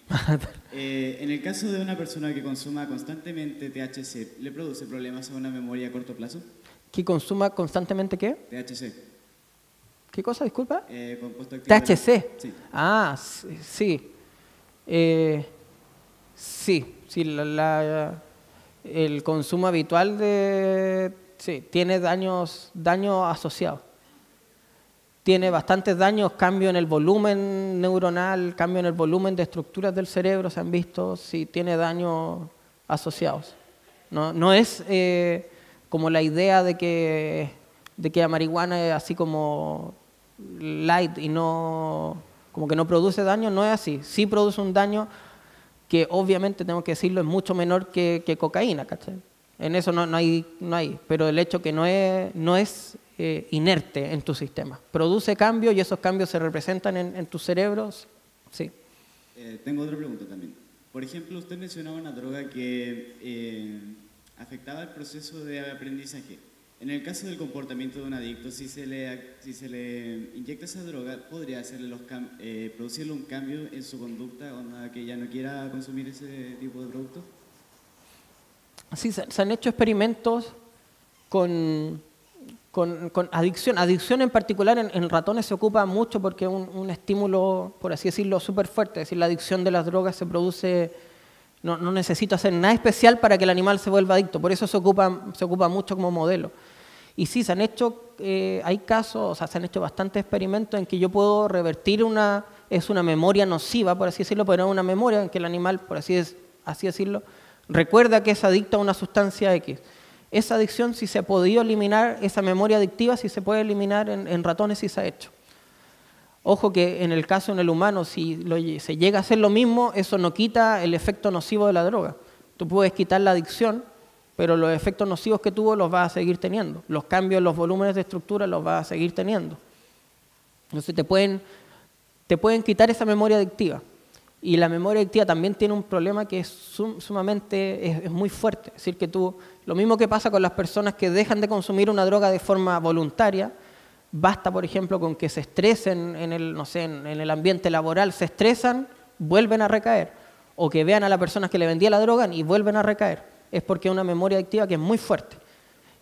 En el caso de una persona que consuma constantemente THC, ¿le produce problemas a una memoria a corto plazo? ¿Que consuma constantemente qué? THC. ¿Qué cosa, disculpa? Compuesto activo. THC. Sí. Ah, sí. Sí, el consumo habitual tiene daños asociados. Tiene bastantes daños, cambio en el volumen neuronal, cambio en el volumen de estructuras del cerebro, se han visto, sí tiene daños asociados. No es como la idea de que la marihuana es así como light y como que no produce daño, no es así. Sí produce un daño que obviamente, tengo que decirlo, es mucho menor que cocaína, ¿cachai? En eso no hay, pero el hecho que no es inerte en tu sistema. Produce cambios y esos cambios se representan en tus cerebros, sí. Tengo otra pregunta también. Por ejemplo, usted mencionaba una droga que afectaba el proceso de aprendizaje. En el caso del comportamiento de un adicto, si se le inyecta esa droga, ¿podría producirle un cambio en su conducta, onda que ya no quiera consumir ese tipo de productos? Sí, se han hecho experimentos con adicción. Adicción en particular en ratones se ocupa mucho porque es un estímulo, por así decirlo, súper fuerte. Es decir, la adicción de las drogas se produce, no necesita hacer nada especial para que el animal se vuelva adicto. Por eso se ocupa mucho como modelo. Y sí, se han hecho bastantes experimentos en que yo puedo revertir una memoria nociva, por así decirlo, pero es una memoria en que el animal, por así decirlo, recuerda que es adicto a una sustancia X. Esa adicción, si se ha podido eliminar, esa memoria adictiva, si se puede eliminar en ratones, sí se ha hecho. Ojo que en el caso en el humano, si se llega a hacer lo mismo, eso no quita el efecto nocivo de la droga. Tú puedes quitar la adicción, pero los efectos nocivos que tuvo los vas a seguir teniendo. Los cambios en los volúmenes de estructura los vas a seguir teniendo. Entonces te pueden quitar esa memoria adictiva. Y la memoria adictiva también tiene un problema que es sumamente, es muy fuerte. Es decir, que lo mismo que pasa con las personas que dejan de consumir una droga de forma voluntaria, basta, por ejemplo, con que se estresen en el ambiente laboral, se estresan, vuelven a recaer. O que vean a la persona que le vendía la droga y vuelven a recaer. Es porque es una memoria adictiva que es muy fuerte.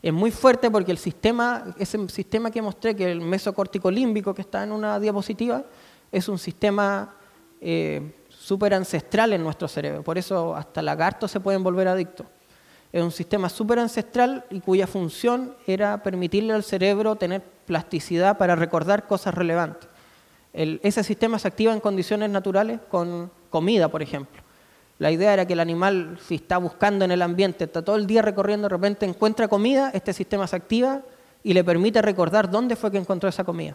Es muy fuerte porque ese sistema que mostré, que el mesocortico límbico que está en una diapositiva, es un sistema súper ancestral en nuestro cerebro. Por eso hasta lagartos se pueden volver adictos. Es un sistema súper ancestral y cuya función era permitirle al cerebro tener plasticidad para recordar cosas relevantes. Ese sistema se activa en condiciones naturales con comida, por ejemplo. La idea era que el animal, si está buscando en el ambiente, está todo el día recorriendo, de repente encuentra comida, este sistema se activa y le permite recordar dónde fue que encontró esa comida.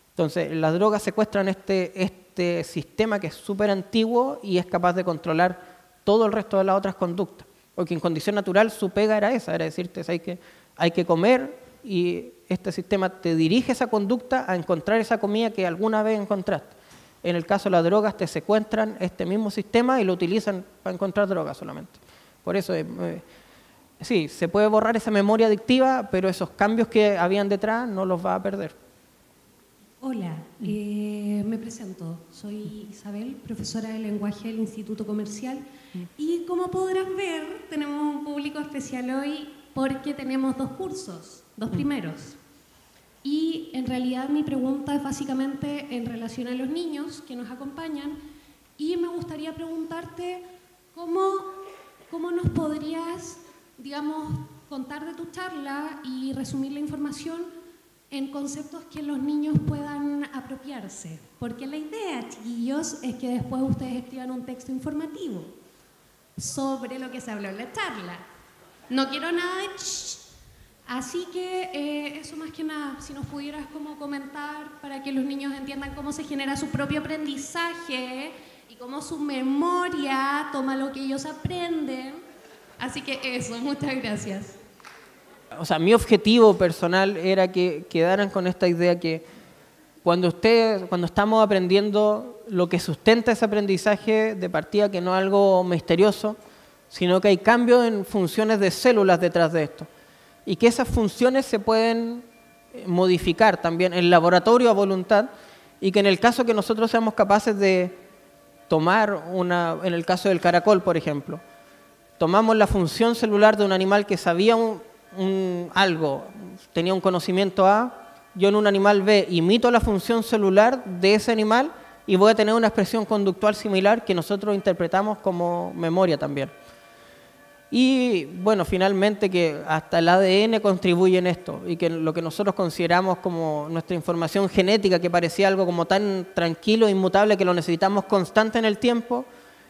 Entonces, las drogas secuestran este sistema que es súper antiguo y es capaz de controlar todo el resto de las otras conductas. Porque en condición natural su pega era esa, era decirte, hay que comer y este sistema te dirige esa conducta a encontrar esa comida que alguna vez encontraste. En el caso de las drogas te secuestran este mismo sistema y lo utilizan para encontrar drogas solamente. Por eso, sí, se puede borrar esa memoria adictiva, pero esos cambios que habían detrás no los va a perder. Hola, me presento. Soy Isabel, profesora de lenguaje del Instituto Comercial. Y como podrás ver, tenemos un público especial hoy porque tenemos 2 cursos, 2 primeros. Y en realidad mi pregunta es básicamente en relación a los niños que nos acompañan y me gustaría preguntarte cómo nos podrías, digamos, contar de tu charla y resumir la información en conceptos que los niños puedan apropiarse. Porque la idea, chiquillos, es que después ustedes escriban un texto informativo sobre lo que se habló en la charla. No quiero nada de Así que eso más que nada, si nos pudieras como comentar para que los niños entiendan cómo se genera su propio aprendizaje y cómo su memoria toma lo que ellos aprenden. Así que eso, muchas gracias. O sea, mi objetivo personal era que quedaran con esta idea que cuando estamos aprendiendo, lo que sustenta ese aprendizaje de partida que no es algo misterioso, sino que hay cambios en funciones de células detrás de esto. Y que esas funciones se pueden modificar también en laboratorio a voluntad y que en el caso que nosotros seamos capaces de tomar en el caso del caracol, por ejemplo, tomamos la función celular de un animal que sabía algo, tenía un conocimiento A, yo en un animal B imito la función celular de ese animal y voy a tener una expresión conductual similar que nosotros interpretamos como memoria también. Y bueno, finalmente que hasta el ADN contribuye en esto y que lo que nosotros consideramos como nuestra información genética, que parecía algo como tan tranquilo e inmutable que lo necesitamos constante en el tiempo,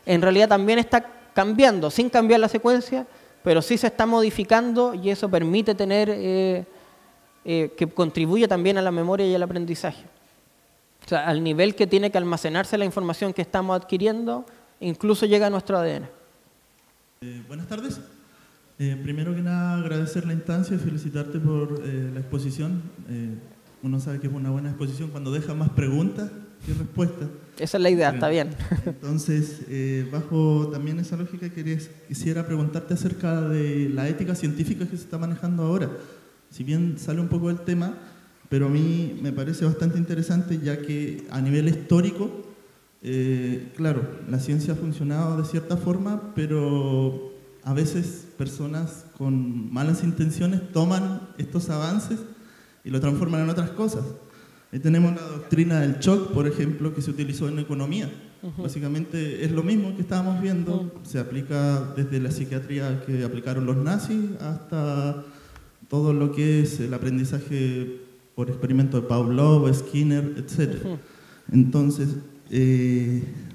en realidad también está cambiando, sin cambiar la secuencia, pero sí se está modificando y eso permite tener, que contribuye también a la memoria y al aprendizaje. O sea, al nivel que tiene que almacenarse la información que estamos adquiriendo, incluso llega a nuestro ADN. Buenas tardes. Primero que nada, agradecer la instancia y felicitarte por la exposición. Uno sabe que es una buena exposición cuando deja más preguntas que respuestas. Esa es la idea, está bien. Entonces, bajo también esa lógica, quisiera preguntarte acerca de la ética científica que se está manejando ahora. Si bien sale un poco del tema, pero a mí me parece bastante interesante, ya que a nivel histórico, claro, la ciencia ha funcionado de cierta forma, pero a veces personas con malas intenciones toman estos avances y lo transforman en otras cosas. Ahí tenemos la doctrina del shock, por ejemplo, que se utilizó en economía. Básicamente es lo mismo que estábamos viendo, se aplica desde la psiquiatría que aplicaron los nazis hasta todo lo que es el aprendizaje por experimento de Pavlov, Skinner, etc. Entonces,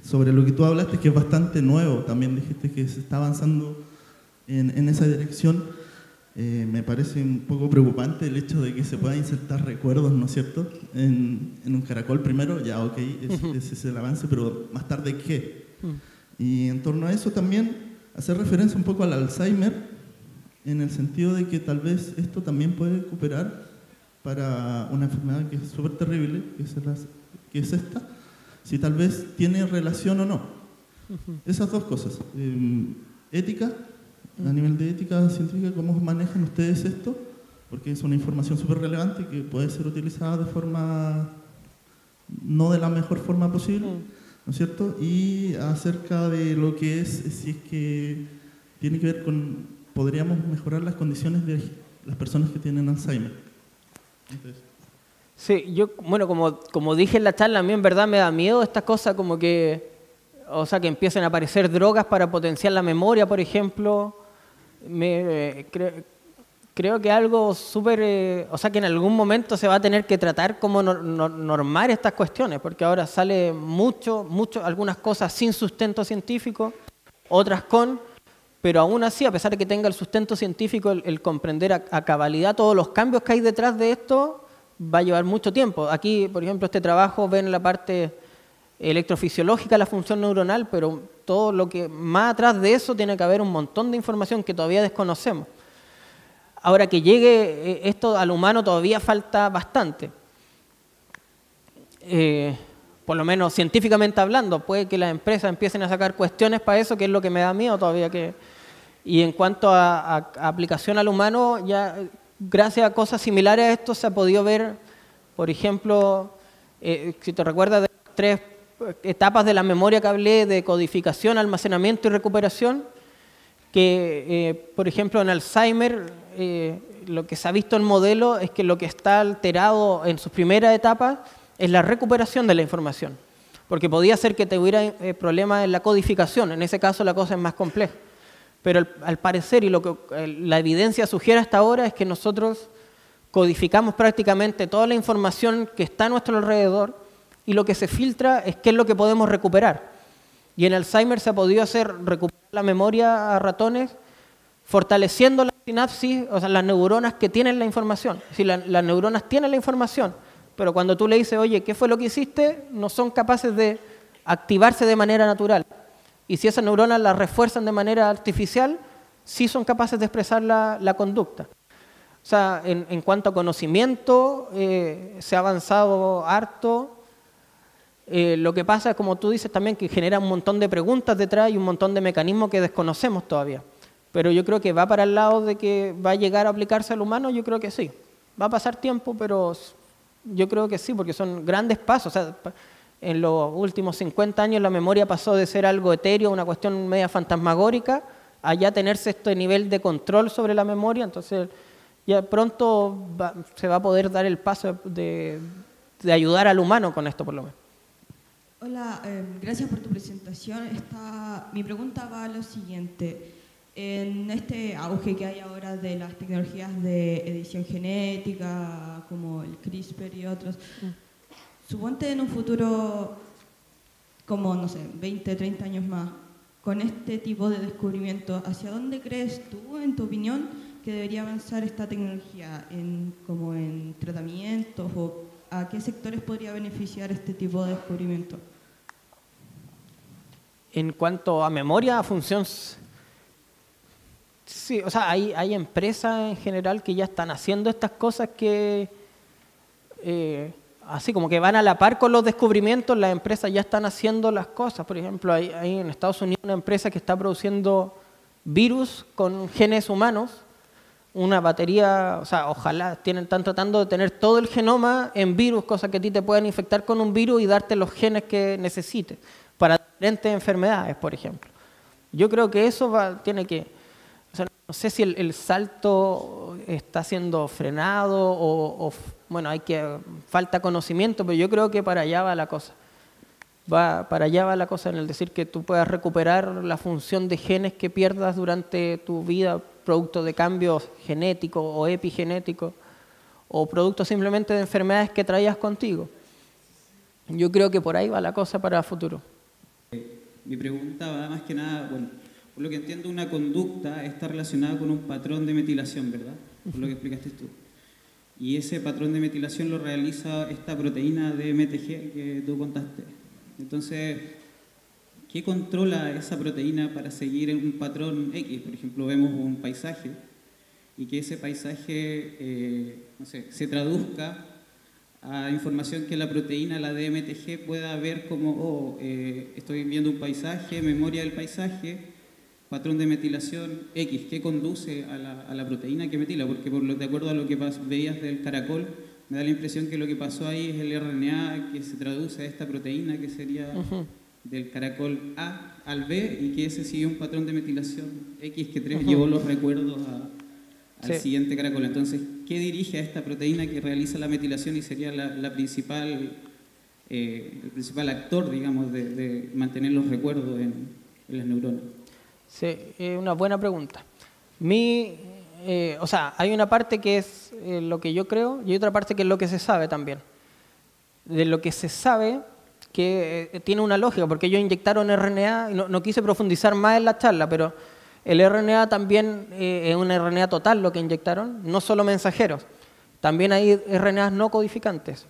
sobre lo que tú hablaste, que es bastante nuevo, también dijiste que se está avanzando en esa dirección, me parece un poco preocupante el hecho de que se puedan insertar recuerdos, ¿no es cierto?, en un caracol primero, ya ok, ese es el avance, pero más tarde ¿qué? Y en torno a eso también hacer referencia un poco al Alzheimer, en el sentido de que tal vez esto también puede cooperar para una enfermedad que es súper terrible, que es esta, si tal vez tiene relación o no. Esas dos cosas. Ética, a nivel de ética científica, ¿cómo manejan ustedes esto? Porque es una información súper relevante que puede ser utilizada de forma, no de la mejor forma posible, ¿no es cierto? Y acerca de lo que es, si es que tiene que ver con, podríamos mejorar las condiciones de las personas que tienen Alzheimer. Entonces, sí, yo, bueno, como dije en la charla, a mí en verdad me da miedo estas cosas como que, o sea, que empiecen a aparecer drogas para potenciar la memoria, por ejemplo. Creo que algo súper, o sea, que en algún momento se va a tener que tratar como normar estas cuestiones, porque ahora sale mucho, algunas cosas sin sustento científico, otras con, pero aún así, a pesar de que tenga el sustento científico, el comprender a cabalidad todos los cambios que hay detrás de esto, va a llevar mucho tiempo. Aquí, por ejemplo, este trabajo ven la parte electrofisiológica, la función neuronal, pero todo lo que más atrás de eso tiene que haber un montón de información que todavía desconocemos. Ahora, que llegue esto al humano todavía falta bastante. Por lo menos científicamente hablando, puede que las empresas empiecen a sacar cuestiones para eso, que es lo que me da miedo todavía. Y en cuanto a aplicación al humano, ya gracias a cosas similares a esto se ha podido ver, por ejemplo, si te recuerdas de las 3 etapas de la memoria que hablé, de codificación, almacenamiento y recuperación, que por ejemplo en Alzheimer lo que se ha visto en modelo es que lo que está alterado en sus primeras etapas es la recuperación de la información, porque podía ser que tuviera problemas en la codificación, en ese caso la cosa es más compleja. Pero al parecer, y lo que la evidencia sugiere hasta ahora, es que nosotros codificamos prácticamente toda la información que está a nuestro alrededor y lo que se filtra es qué es lo que podemos recuperar. Y en Alzheimer se ha podido hacer recuperar la memoria a ratones fortaleciendo la sinapsis, o sea, las neuronas que tienen la información. Si las neuronas tienen la información, pero cuando tú le dices, oye, ¿qué fue lo que hiciste?, no son capaces de activarse de manera natural. Y si esas neuronas las refuerzan de manera artificial, sí son capaces de expresar la conducta. O sea, en cuanto a conocimiento, se ha avanzado harto. Lo que pasa es, como tú dices también, que genera un montón de preguntas detrás y un montón de mecanismos que desconocemos todavía. Pero yo creo que va para el lado de que va a llegar a aplicarse al humano, yo creo que sí. Va a pasar tiempo, pero yo creo que sí, porque son grandes pasos. O sea, en los últimos 50 años la memoria pasó de ser algo etéreo, una cuestión media fantasmagórica, a ya tenerse este nivel de control sobre la memoria. Entonces ya pronto se va a poder dar el paso de ayudar al humano con esto, por lo menos. Hola, gracias por tu presentación. Mi pregunta va a lo siguiente. en este auge que hay ahora de las tecnologías de edición genética, como el CRISPR y otros, suponte en un futuro, como, no sé, 20, 30 años más, con este tipo de descubrimientos, ¿hacia dónde crees tú, en tu opinión, que debería avanzar esta tecnología? ¿Como en tratamientos o a qué sectores podría beneficiar este tipo de descubrimiento? En cuanto a memoria, a función, sí, o sea, hay empresas en general que ya están haciendo estas cosas que, así como que van a la par con los descubrimientos, las empresas ya están haciendo las cosas. Por ejemplo, hay en Estados Unidos una empresa que está produciendo virus con genes humanos, una batería, o sea, ojalá, están tratando de tener todo el genoma en virus, cosa que a ti te puedan infectar con un virus y darte los genes que necesites para diferentes enfermedades, por ejemplo. Yo creo que eso tiene que, o sea, no sé si el salto está siendo frenado o bueno, falta conocimiento, pero yo creo que para allá va la cosa. Para allá va la cosa en el decir que tú puedas recuperar la función de genes que pierdas durante tu vida, producto de cambios genéticos o epigenéticos, o producto simplemente de enfermedades que traías contigo. Yo creo que por ahí va la cosa para el futuro. Mi pregunta va más que nada, bueno, por lo que entiendo, una conducta está relacionada con un patrón de metilación, ¿verdad? Por lo que explicaste tú. Y ese patrón de metilación lo realiza esta proteína de MTG que tú contaste. Entonces, ¿qué controla esa proteína para seguir un patrón X? Por ejemplo, vemos un paisaje y que ese paisaje no sé, se traduzca a información que la proteína, la DMTG, pueda ver como, estoy viendo un paisaje, memoria del paisaje, patrón de metilación X, ¿qué conduce a la proteína que metila? Porque de acuerdo a lo que veías del caracol, me da la impresión que lo que pasó ahí es el RNA que se traduce a esta proteína que sería del caracol A al B y que ese sigue un patrón de metilación X que llevó los recuerdos al siguiente caracol. Entonces, ¿qué dirige a esta proteína que realiza la metilación y sería el principal actor, digamos, de mantener los recuerdos en las neuronas? Sí, una buena pregunta. O sea, hay una parte que es lo que yo creo y otra parte que es lo que se sabe también. De lo que se sabe, que tiene una lógica, porque ellos inyectaron RNA, y no quise profundizar más en la charla, pero el RNA también es un RNA total lo que inyectaron, no solo mensajeros, también hay RNAs no codificantes.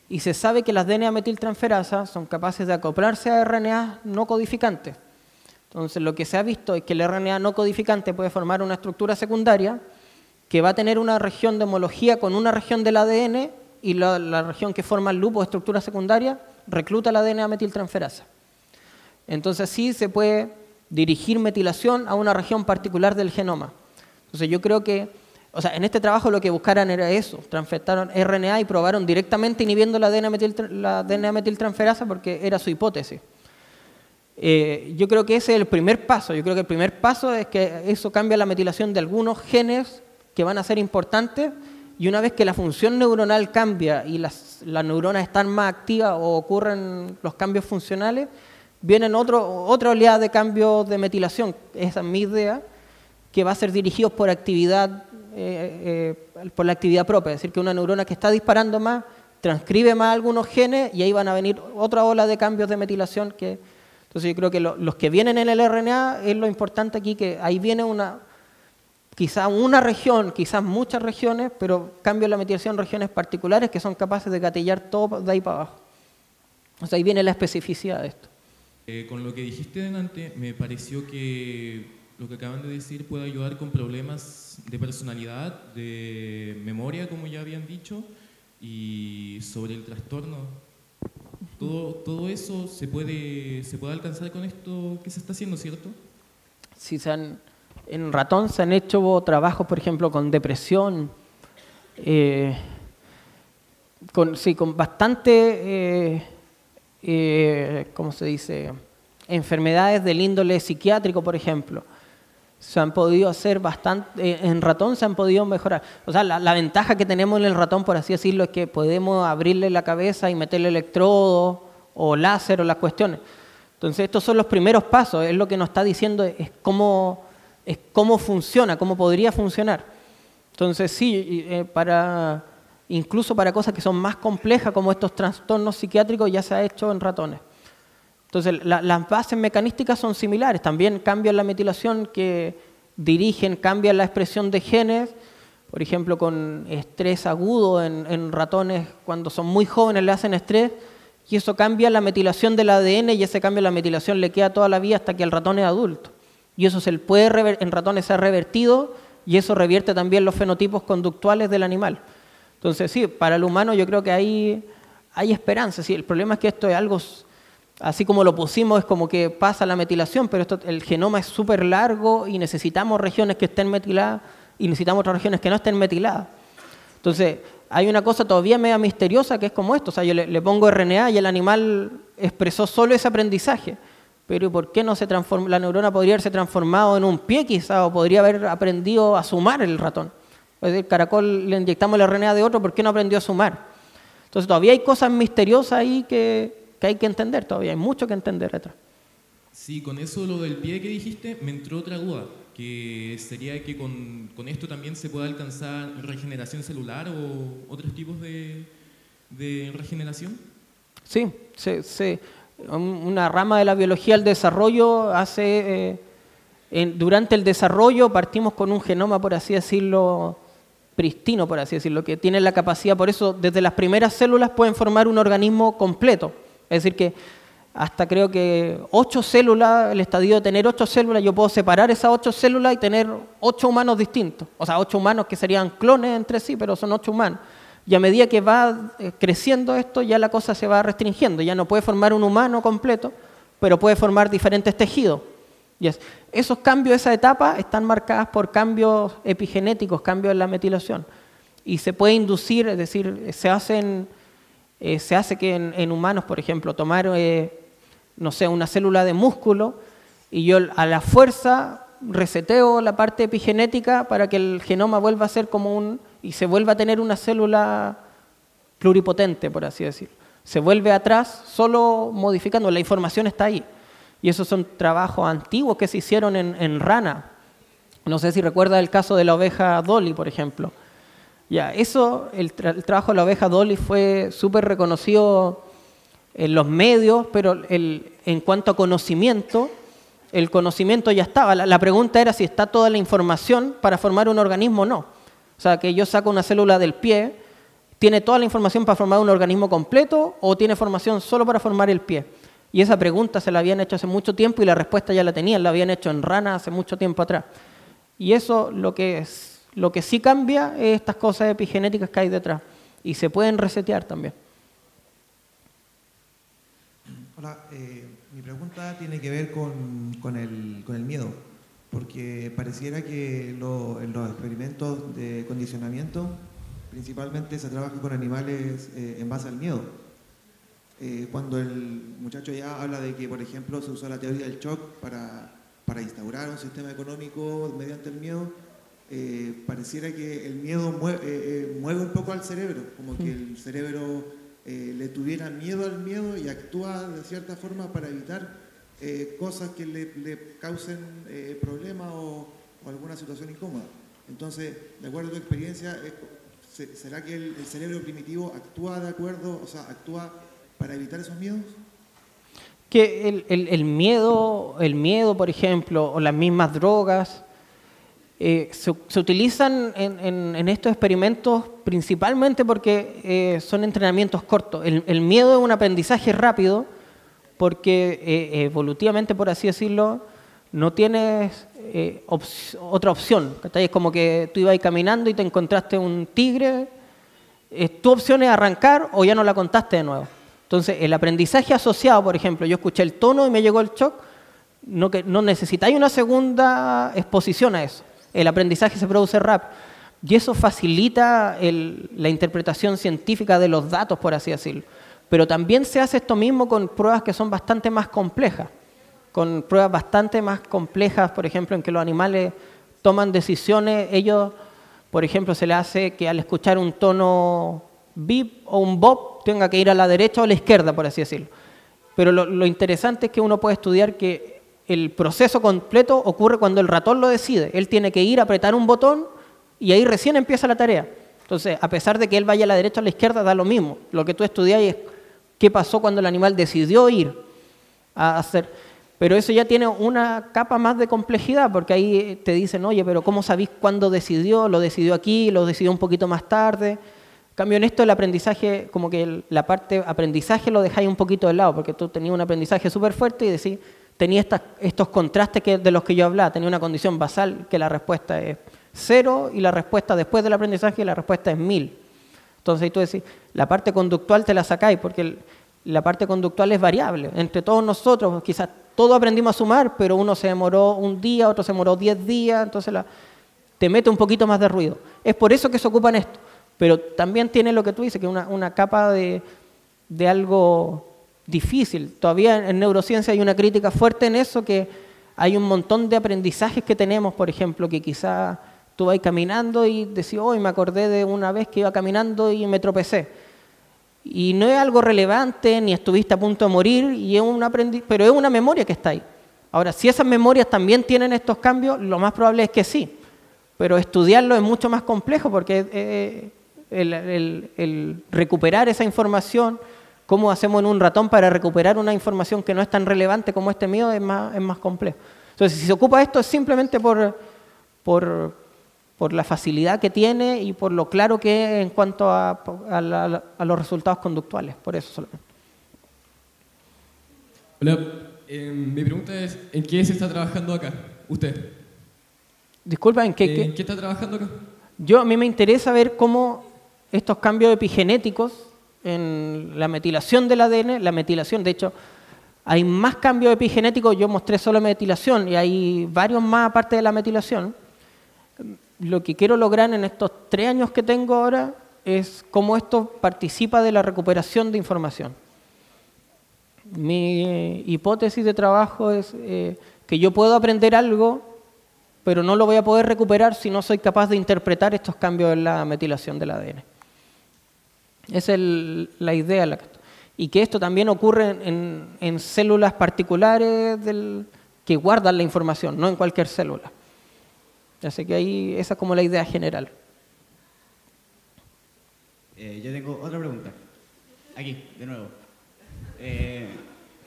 Y se sabe que las DNA metiltransferasas son capaces de acoplarse a RNAs no codificantes. Entonces, lo que se ha visto es que el RNA no codificante puede formar una estructura secundaria que va a tener una región de homología con una región del ADN y la región que forma el loop o estructura secundaria recluta la DNA metiltransferasa. Entonces, sí se puede dirigir metilación a una región particular del genoma. Entonces, yo creo que, o sea, en este trabajo lo que buscaron era eso, transfectaron RNA y probaron directamente inhibiendo la DNA metiltransferasa porque era su hipótesis. Yo creo que ese es el primer paso. Yo creo que el primer paso es que eso cambia la metilación de algunos genes que van a ser importantes y una vez que la función neuronal cambia y las neuronas están más activas o ocurren los cambios funcionales, vienen otra oleada de cambios de metilación, esa es mi idea, que va a ser dirigidos por actividad, por la actividad propia, es decir, que una neurona que está disparando más transcribe más algunos genes y ahí van a venir otra ola de cambios de metilación que... Entonces yo creo que los que vienen en el RNA es lo importante aquí, que ahí viene quizás una región, quizás muchas regiones, pero cambio la metilación en regiones particulares que son capaces de gatillar todo de ahí para abajo. O sea, ahí viene la especificidad de esto. Con lo que dijiste delante, me pareció que lo que acaban de decir puede ayudar con problemas de personalidad, de memoria, como ya habían dicho, y sobre el trastorno. Todo eso se puede alcanzar con esto que se está haciendo, ¿cierto? Sí, en ratón se han hecho trabajos, por ejemplo, con depresión, con bastante, ¿cómo se dice?, enfermedades del índole psiquiátrico, por ejemplo. Se han podido hacer bastante, en ratón se han podido mejorar. O sea, la ventaja que tenemos en el ratón, por así decirlo, es que podemos abrirle la cabeza y meterle electrodos o láser o las cuestiones. Entonces, estos son los primeros pasos. Es lo que nos está diciendo, es cómo es cómo funciona, cómo podría funcionar. Entonces sí, incluso para cosas que son más complejas como estos trastornos psiquiátricos ya se ha hecho en ratones. Entonces las bases mecanísticas son similares, también cambian la metilación que dirigen, cambian la expresión de genes, por ejemplo con estrés agudo en ratones cuando son muy jóvenes le hacen estrés y eso cambia la metilación del ADN y ese cambio de la metilación le queda toda la vida hasta que el ratón es adulto. Y eso en ratones se ha revertido y eso revierte también los fenotipos conductuales del animal. Entonces sí, para el humano yo creo que hay esperanza. Sí, el problema es que esto es algo, así como lo pusimos, es como que pasa la metilación, pero el genoma es súper largo y necesitamos regiones que estén metiladas y necesitamos otras regiones que no estén metiladas. Entonces hay una cosa todavía media misteriosa que es como esto, o sea, yo le pongo RNA y el animal expresó solo ese aprendizaje. Pero ¿por qué no se transforma? La neurona podría haberse transformado en un pie quizá, o podría haber aprendido a sumar el ratón. Es decir, caracol le inyectamos el RNA de otro, ¿por qué no aprendió a sumar? Entonces todavía hay cosas misteriosas ahí que hay que entender, todavía hay mucho que entender detrás. Sí, con eso lo del pie que dijiste, me entró otra duda, que sería que con esto también se puede alcanzar regeneración celular o otros tipos de regeneración. Sí, una rama de la biología del desarrollo durante el desarrollo partimos con un genoma, por así decirlo, pristino, por así decirlo, que tiene la capacidad, por eso desde las primeras células pueden formar un organismo completo. Es decir que hasta creo que 8 células, el estadio de tener 8 células, yo puedo separar esas 8 células y tener 8 humanos distintos. O sea, 8 humanos que serían clones entre sí, pero son 8 humanos. Y a medida que va creciendo esto, ya la cosa se va restringiendo. Ya no puede formar un humano completo, pero puede formar diferentes tejidos. Esos cambios, esa etapa, están marcadas por cambios epigenéticos, cambios en la metilación. Y se puede inducir, es decir, se hace que en humanos, por ejemplo, tomar, no sé, una célula de músculo y yo a la fuerza reseteo la parte epigenética para que el genoma vuelva a ser como y se vuelva a tener una célula pluripotente, por así decirlo. Se vuelve atrás solo modificando, la información está ahí. Y esos son trabajos antiguos que se hicieron en rana. No sé si recuerda el caso de la oveja Dolly, por ejemplo. El trabajo de la oveja Dolly fue súper reconocido en los medios, pero en cuanto a conocimiento, el conocimiento ya estaba. La pregunta era si está toda la información para formar un organismo o no. O sea, que yo saco una célula del pie, ¿tiene toda la información para formar un organismo completo o tiene formación solo para formar el pie? Y esa pregunta se la habían hecho hace mucho tiempo y la respuesta ya la tenían, la habían hecho en rana hace mucho tiempo atrás. Y eso lo que sí cambia es estas cosas epigenéticas que hay detrás y se pueden resetear también. Hola, mi pregunta tiene que ver con el miedo, porque pareciera que en los experimentos de condicionamiento principalmente se trabaja con animales en base al miedo. Cuando el muchacho ya habla de que, por ejemplo, se usó la teoría del shock para instaurar un sistema económico mediante el miedo, pareciera que el miedo mueve un poco al cerebro, como que el cerebro le tuviera miedo al miedo y actúa de cierta forma para evitar cosas que le causen problemas o alguna situación incómoda. Entonces, de acuerdo a tu experiencia, ¿será que el cerebro primitivo actúa de acuerdo, o sea, actúa para evitar esos miedos? Que el miedo, por ejemplo, o las mismas drogas, se utilizan en estos experimentos principalmente porque son entrenamientos cortos. El miedo es un aprendizaje rápido porque evolutivamente, por así decirlo, no tienes otra opción. Es como que tú ibas caminando y te encontraste un tigre, tu opción es arrancar o ya no la contaste de nuevo. Entonces, el aprendizaje asociado, por ejemplo, yo escuché el tono y me llegó el shock, no necesitáis una segunda exposición a eso. El aprendizaje se produce rápido. Y eso facilita la interpretación científica de los datos, por así decirlo. Pero también se hace esto mismo con pruebas que son bastante más complejas. Con pruebas bastante más complejas, por ejemplo, en que los animales toman decisiones. Ellos, por ejemplo, se les hace que al escuchar un tono bip o un bop tenga que ir a la derecha o a la izquierda, por así decirlo. Pero lo interesante es que uno puede estudiar que el proceso completo ocurre cuando el ratón lo decide. Él tiene que ir a apretar un botón y ahí recién empieza la tarea. Entonces, a pesar de que él vaya a la derecha o a la izquierda, da lo mismo. Lo que tú estudias es qué pasó cuando el animal decidió ir a hacer. Pero eso ya tiene una capa más de complejidad, porque ahí te dicen, oye, pero ¿cómo sabís cuándo decidió? ¿Lo decidió aquí? ¿Lo decidió un poquito más tarde? En cambio, en esto el aprendizaje, como que la parte aprendizaje lo dejáis un poquito de lado, porque tú tenías un aprendizaje súper fuerte y decís, tenía estos contrastes de los que yo hablaba. Tenía una condición basal que la respuesta es 0 y la respuesta después del aprendizaje la respuesta es 1000. Entonces ahí tú decís, la parte conductual te la sacáis, porque la parte conductual es variable. Entre todos nosotros, quizás todos aprendimos a sumar, pero uno se demoró un día, otro se demoró 10 días, entonces te mete un poquito más de ruido. Es por eso que se ocupan esto. Pero también tiene lo que tú dices, que es una capa de algo difícil. Todavía en neurociencia hay una crítica fuerte en eso, que hay un montón de aprendizajes que tenemos, por ejemplo, que quizás tú vas caminando y decís, hoy me acordé de una vez que iba caminando y me tropecé. Y no es algo relevante, ni estuviste a punto de morir, pero es una memoria que está ahí. Ahora, si esas memorias también tienen estos cambios, lo más probable es que sí. Pero estudiarlo es mucho más complejo, porque el recuperar esa información, cómo hacemos en un ratón para recuperar una información que no es tan relevante como este mío, es más complejo. Entonces, si se ocupa esto es simplemente por la facilidad que tiene y por lo claro que es en cuanto a los resultados conductuales, por eso solamente. Hola, mi pregunta es, ¿en qué se está trabajando acá, usted? Disculpa, ¿en qué está trabajando acá? A mí me interesa ver cómo estos cambios epigenéticos en la metilación del ADN, de hecho, hay más cambios epigenéticos, yo mostré solo metilación y hay varios más aparte de la metilación. Lo que quiero lograr en estos 3 años que tengo ahora es cómo esto participa de la recuperación de información. Mi hipótesis de trabajo es que yo puedo aprender algo, pero no lo voy a poder recuperar si no soy capaz de interpretar estos cambios en la metilación del ADN. Esa es la idea. Y que esto también ocurre en células particulares que guardan la información, no en cualquier célula. Así que ahí esa es como la idea general. Yo tengo otra pregunta. Aquí, de nuevo.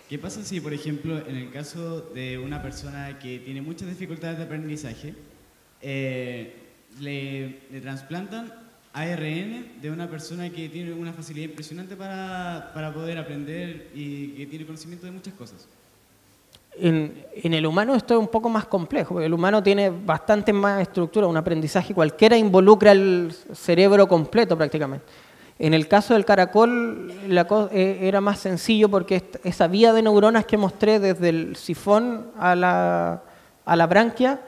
¿Qué pasa si, por ejemplo, en el caso de una persona que tiene muchas dificultades de aprendizaje, le trasplantan ARN de una persona que tiene una facilidad impresionante para poder aprender y que tiene conocimiento de muchas cosas? En el humano esto es un poco más complejo, porque el humano tiene bastante más estructura, un aprendizaje cualquiera involucra el cerebro completo prácticamente. En el caso del caracol era más sencillo porque esa vía de neuronas que mostré desde el sifón a la branquia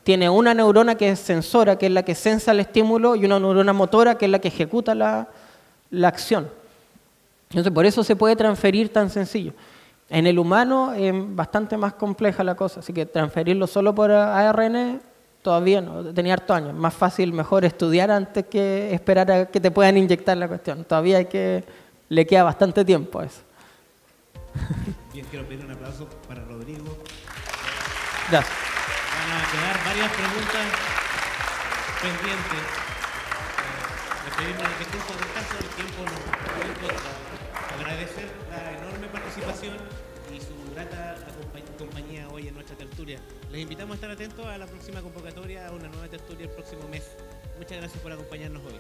tiene una neurona que es sensora, que es la que sensa el estímulo, y una neurona motora, que es la que ejecuta la acción. Entonces, por eso se puede transferir tan sencillo. En el humano es bastante más compleja la cosa, así que transferirlo solo por ARN todavía no, tenía harto años. Más fácil, mejor estudiar antes que esperar a que te puedan inyectar la cuestión. Todavía le queda bastante tiempo a eso. Bien, quiero pedir un aplauso para Rodrigo. Gracias. Van a quedar varias preguntas pendientes. Les pedimos disculpas del caso, el tiempo nos fue en contra. Agradecer la enorme participación y su grata compañía hoy en nuestra tertulia. Les invitamos a estar atentos a la próxima convocatoria, a una nueva tertulia el próximo mes. Muchas gracias por acompañarnos hoy.